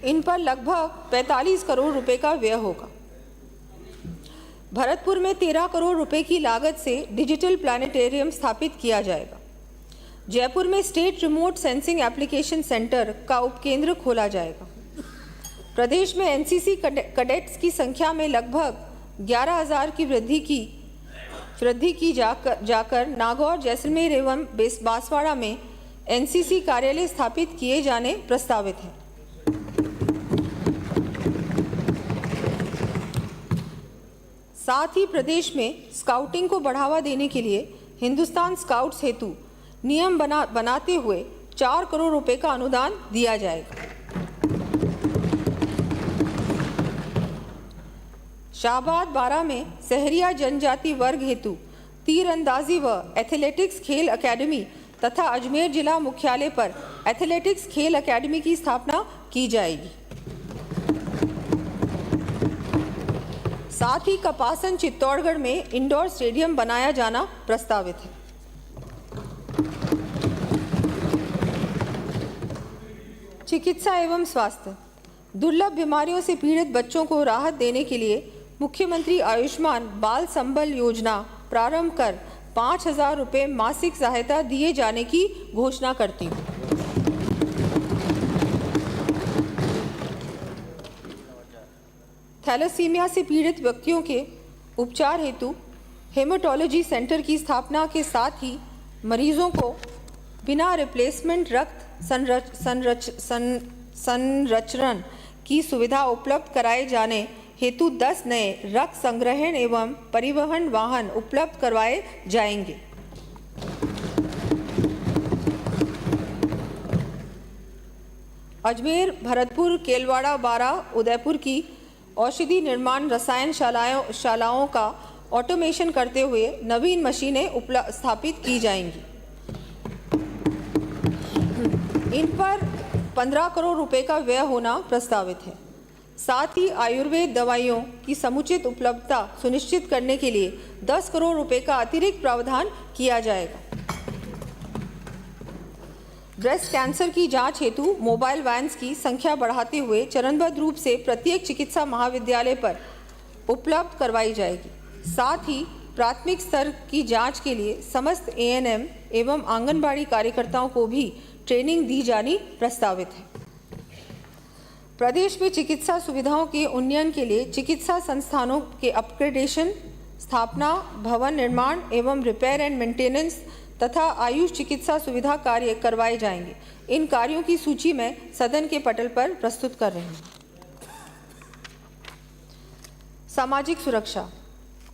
इन पर लगभग 45 करोड़ रुपए का व्यय होगा। भरतपुर में 13 करोड़ रुपए की लागत से डिजिटल प्लानिटेरियम स्थापित किया जाएगा। जयपुर में state remote sensing application centre का उपकेंद्र खोला जाएगा। प्रदेश में एनसीसी कैडेट्स की संख्या में लगभग 11,000 की वृद्धि की जाकर नागौर, जैसलमेर एवं बांसवाड़ा में एनसीसी कार्यालय स्थापित किए जाने प्रस्तावित है। साथ ही प्रदेश में स्काउटिंग को बढ़ावा देने के लिए हिंदुस्तान स्काउट्स हेतु नियम बनाते हुए 4 करोड़ रुपए का अनुदान दिया जाएगा। शाहबाद 12 में सहरिया जनजाति वर्ग हेतु तीरंदाजी व एथलेटिक्स खेल अकेडमी तथा अजमेर जिला मुख्यालय पर एथलेटिक्स खेल अकेडमी की स्थापना की जाएगी। साथ ही कपासन चित्तौड़गढ़ में इंडोर स्टेडियम बनाया जाना प्रस्तावित है। चिकित्सा एवं स्वास्थ्य, दुर्लभ बीमारियों से पीड़ित बच्चों को राहत देने के लिए मुख्यमंत्री आयुष्मान बाल संबल योजना प्रारंभ कर 5,000 रुपये मासिक सहायता दिए जाने की घोषणा करती हूँ। थैलेसीमिया से पीड़ित व्यक्तियों के उपचार हेतु हेमाटोलॉजी सेंटर की स्थापना के साथ ही मरीजों को बिना रिप्लेसमेंट रक्त संरक्षण की सुविधा उपलब्ध कराए जाने हेतु 10 नए रक्त संग्रहण एवं परिवहन वाहन उपलब्ध करवाए जाएंगे। अजमेर, भरतपुर, केलवाड़ा, बारा, उदयपुर की औषधि निर्माण रसायन शालाओं का ऑटोमेशन करते हुए नवीन मशीनें स्थापित की जाएंगी। इन पर 15 करोड़ रुपए का व्यय होना प्रस्तावित है। साथ ही आयुर्वेद दवाइयों की समुचित उपलब्धता सुनिश्चित करने के लिए 10 करोड़ रुपए का अतिरिक्त प्रावधान किया जाएगा। ब्रेस्ट कैंसर की जांच हेतु मोबाइल वैन्स की संख्या बढ़ाते हुए चरणबद्ध रूप से प्रत्येक चिकित्सा महाविद्यालय पर उपलब्ध करवाई जाएगी। साथ ही प्राथमिक स्तर की जांच के लिए समस्त ANM एवं आंगनबाड़ी कार्यकर्ताओं को भी ट्रेनिंग दी जानी प्रस्तावित है। प्रदेश में चिकित्सा सुविधाओं के उन्नयन के लिए चिकित्सा संस्थानों के अपग्रेडेशन, स्थापना, भवन निर्माण एवं रिपेयर एंड मेंटेनेंस तथा आयुष चिकित्सा सुविधा कार्य करवाए जाएंगे। इन कार्यों की सूची मैं सदन के पटल पर प्रस्तुत कर रही हूँ। सामाजिक सुरक्षा।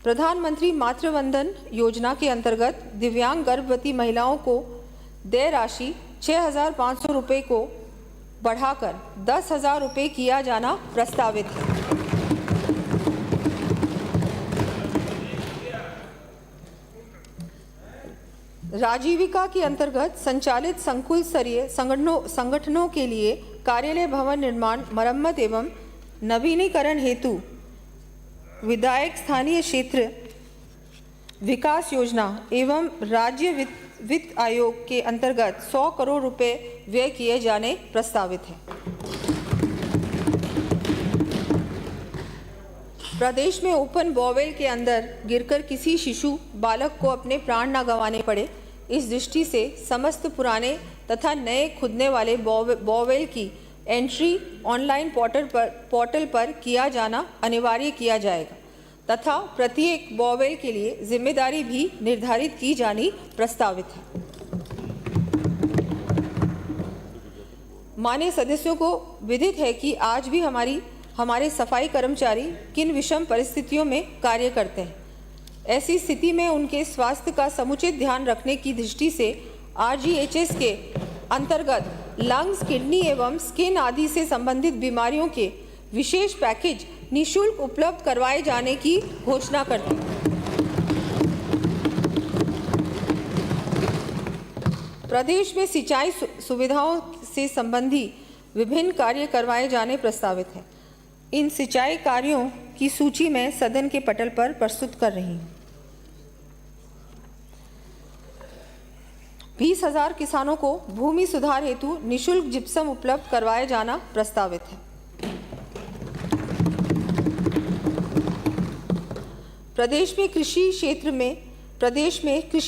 प्रधानमंत्री मातृवंदन योजना के अंतर्गत दिव्यांग गर्भवती महिलाओं को देय राशि 6,500 रुपये को बढ़ाकर 10,000 रुपये किया जाना प्रस्तावित है। राजीविका के अंतर्गत संचालित संकुल स्तरीय संगठनों के लिए कार्यालय भवन निर्माण, मरम्मत एवं नवीनीकरण हेतु विधायक स्थानीय क्षेत्र विकास योजना एवं राज्य वित्त आयोग के अंतर्गत 100 करोड़ रुपए व्यय किए जाने प्रस्तावित है। प्रदेश में ओपन बोरवेल के अंदर गिरकर किसी शिशु बालक को अपने प्राण न गंवाने पड़े, इस दृष्टि से समस्त पुराने तथा नए खुदने वाले बोरवेल की एंट्री ऑनलाइन पोर्टल पर किया जाना अनिवार्य किया जाएगा तथा प्रत्येक बोरवेल के लिए जिम्मेदारी भी निर्धारित की जानी प्रस्तावित है। माननीय सदस्यों को विदित है कि आज भी हमारे सफाई कर्मचारी किन विषम परिस्थितियों में कार्य करते हैं। ऐसी स्थिति में उनके स्वास्थ्य का समुचित ध्यान रखने की दृष्टि से RGHS के अंतर्गत लंग्स, किडनी एवं स्किन आदि से संबंधित बीमारियों के विशेष पैकेज निःशुल्क उपलब्ध करवाए जाने की घोषणा करती हूँ। प्रदेश में सिंचाई सुविधाओं से संबंधी विभिन्न कार्य करवाए जाने प्रस्तावित हैं। इन सिंचाई कार्यों की सूची मैं सदन के पटल पर प्रस्तुत कर रही हूँ। 20,000 किसानों को भूमि सुधार हेतु निःशुल्क जिप्सम उपलब्ध करवाया जाना प्रस्तावित है। प्रदेश में कृषि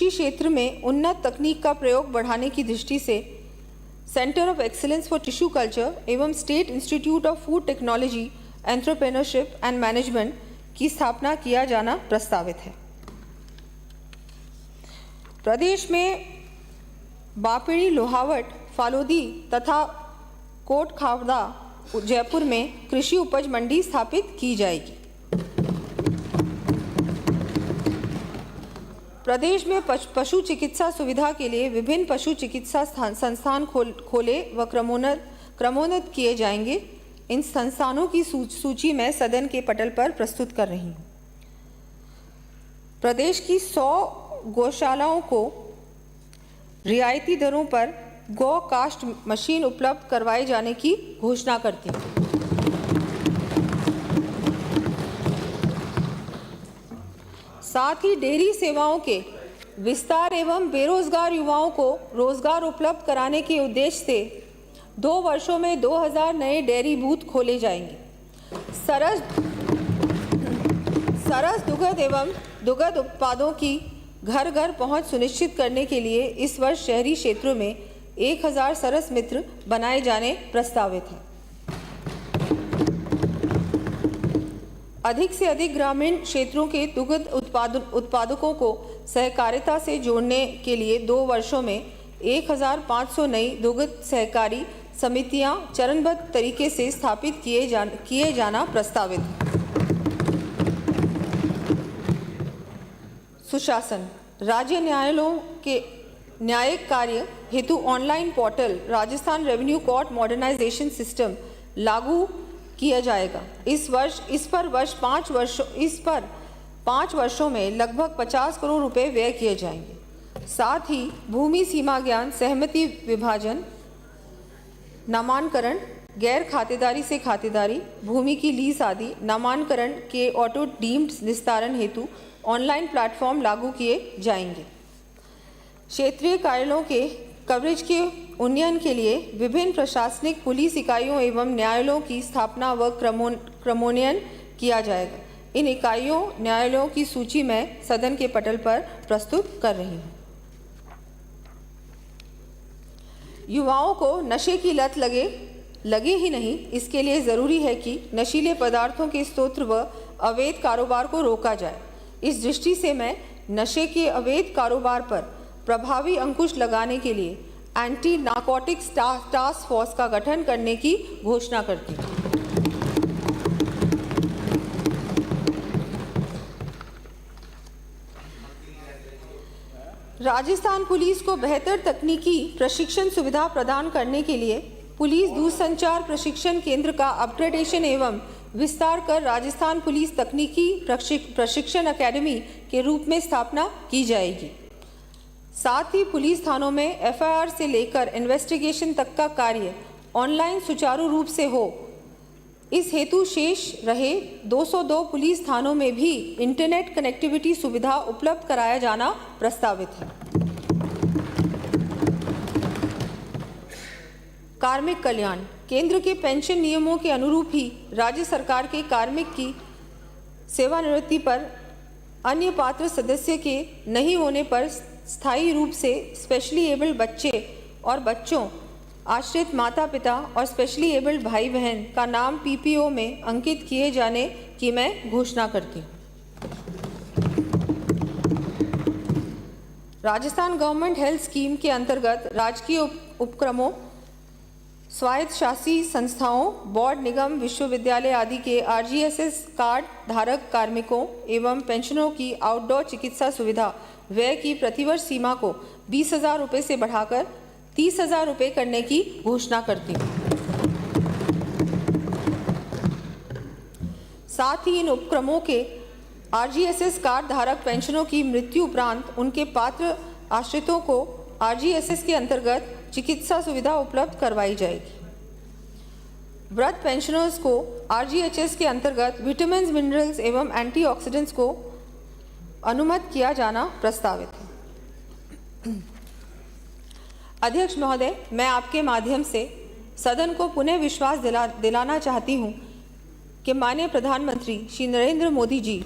क्षेत्र में उन्नत तकनीक का प्रयोग बढ़ाने की दृष्टि से centre of excellence for tissue culture एवं state institute of food technology, entrepreneurship and management की स्थापना किया जाना प्रस्तावित है। प्रदेश में बापिड़ी, लोहावट, फालोदी तथा कोट खावड़ा, जयपुर में कृषि उपज मंडी स्थापित की जाएगी। प्रदेश में पशु चिकित्सा सुविधा के लिए विभिन्न पशु चिकित्सा संस्थान खोले व क्रमोन्नत किए जाएंगे। इन संस्थानों की सूची मैं सदन के पटल पर प्रस्तुत कर रही हूँ। प्रदेश की 100 गौशालाओं को रियायती दरों पर गौ कास्ट मशीन उपलब्ध करवाए जाने की घोषणा करती हूँ। साथ ही डेयरी सेवाओं के विस्तार एवं बेरोजगार युवाओं को रोजगार उपलब्ध कराने के उद्देश्य से 2 वर्षों में 2000 नए डेयरी बूथ खोले जाएंगे। सरस दुग्ध एवं दुग्ध उत्पादों की घर घर पहुंच सुनिश्चित करने के लिए इस वर्ष शहरी क्षेत्रों में 1000 सरस मित्र बनाए जाने प्रस्तावित हैं। अधिक से अधिक ग्रामीण क्षेत्रों के दुग्ध उत्पादकों को सहकारिता से जोड़ने के लिए 2 वर्षों में 1500 नई दुग्ध सहकारी समितियां चरणबद्ध तरीके से स्थापित किए जाना प्रस्तावित है। सुशासन, राज्य न्यायालयों के न्यायिक कार्य हेतु online portal Rajasthan revenue court modernisation system लागू किया जाएगा। इस पर 5 वर्षों में लगभग 50 करोड़ रुपए व्यय किए जाएंगे। साथ ही भूमि सीमा ज्ञान, सहमति विभाजन, नामांकन, गैर खातेदारी से खातेदारी, भूमि की लीज आदि नामांकन के ऑटो डीम्ड निस्तारण हेतु ऑनलाइन प्लेटफॉर्म लागू किए जाएंगे। क्षेत्रीय कार्यालयों के कवरेज के उन्नयन के लिए विभिन्न प्रशासनिक पुलिस इकाइयों एवं न्यायालयों की स्थापना व क्रमोन्नयन किया जाएगा। इन इकाइयों न्यायालयों की सूची मैं सदन के पटल पर प्रस्तुत कर रही हूँ। युवाओं को नशे की लत लगे ही नहीं, इसके लिए ज़रूरी है कि नशीले पदार्थों के स्रोत व अवैध कारोबार को रोका जाए। इस दृष्टि से मैं नशे के अवैध कारोबार पर प्रभावी अंकुश लगाने के लिए एंटी नारकोटिक्स टास्क फोर्स का गठन करने की घोषणा करती हूँ। राजस्थान पुलिस को बेहतर तकनीकी प्रशिक्षण सुविधा प्रदान करने के लिए पुलिस दूरसंचार प्रशिक्षण केंद्र का अपग्रेडेशन एवं विस्तार कर राजस्थान पुलिस तकनीकी प्रशिक्षण अकेडमी के रूप में स्थापना की जाएगी। साथ ही पुलिस थानों में एफआईआर से लेकर इन्वेस्टिगेशन तक का कार्य ऑनलाइन सुचारू रूप से हो, इस हेतु शेष रहे 202 पुलिस थानों में भी इंटरनेट कनेक्टिविटी सुविधा उपलब्ध कराया जाना प्रस्तावित है। कार्मिक कल्याण, केंद्र के पेंशन नियमों के अनुरूप ही राज्य सरकार के कार्मिक की सेवानिवृत्ति पर अन्य पात्र सदस्य के नहीं होने पर स्थायी रूप से स्पेशली एबल्ड बच्चे और बच्चों, आश्रित माता पिता और स्पेशली एबल्ड भाई बहन का नाम पीपीओ में अंकित किए जाने की मैं घोषणा करती हूँ। राजस्थान गवर्नमेंट हेल्थ स्कीम के अंतर्गत राजकीय उपक्रमों, स्वायत्त शासी संस्थाओं, बोर्ड, निगम, विश्वविद्यालय आदि के आरजीएसएस कार्ड धारक कार्मिकों एवं पेंशनरों की आउटडोर चिकित्सा सुविधा व्यय की प्रतिवर्ष सीमा को 20,000 रुपये से बढ़ाकर 30,000 रुपये करने की घोषणा करती हूँ। साथ ही इन उपक्रमों के आरजीएसएस कार्ड धारक पेंशनरों की मृत्यु उपरांत उनके पात्र आश्रितों को आरजीएसएस के अंतर्गत चिकित्सा सुविधा उपलब्ध करवाई जाएगी। वृद्ध पेंशनर्स को आरजीएचएस के अंतर्गत विटामिन्स, मिनरल्स एवं एंटीऑक्सीडेंट्स को अनुमत किया जाना प्रस्तावित है। अध्यक्ष महोदय, मैं आपके माध्यम से सदन को पुनः विश्वास दिलाना चाहती हूं कि माननीय प्रधानमंत्री श्री नरेंद्र मोदी जी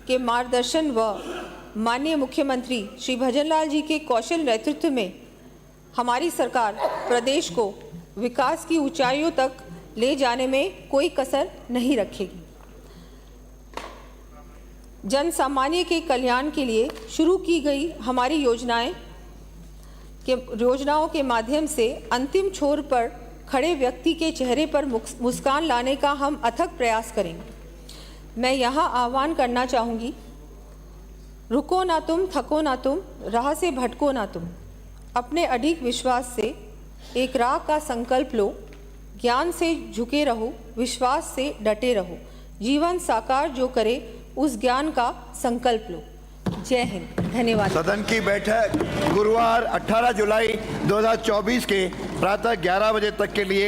के मार्गदर्शन व माननीय मुख्यमंत्री श्री भजनलाल जी के कौशल नेतृत्व में हमारी सरकार प्रदेश को विकास की ऊंचाइयों तक ले जाने में कोई कसर नहीं रखेगी। जन सामान्य के कल्याण के लिए शुरू की गई हमारी योजनाओं के माध्यम से अंतिम छोर पर खड़े व्यक्ति के चेहरे पर मुस्कान लाने का हम अथक प्रयास करेंगे। मैं यहाँ आह्वान करना चाहूँगी, रुको ना तुम, थको ना तुम, राह से भटको ना तुम। अपने अडिग विश्वास से एक राह का संकल्प लो, ज्ञान से झुके रहो, विश्वास से डटे रहो, जीवन साकार जो करे उस ज्ञान का संकल्प लो। जय हिंद। धन्यवाद। सदन की बैठक गुरुवार 18 जुलाई 2024 के प्रातः 11 बजे तक के लिए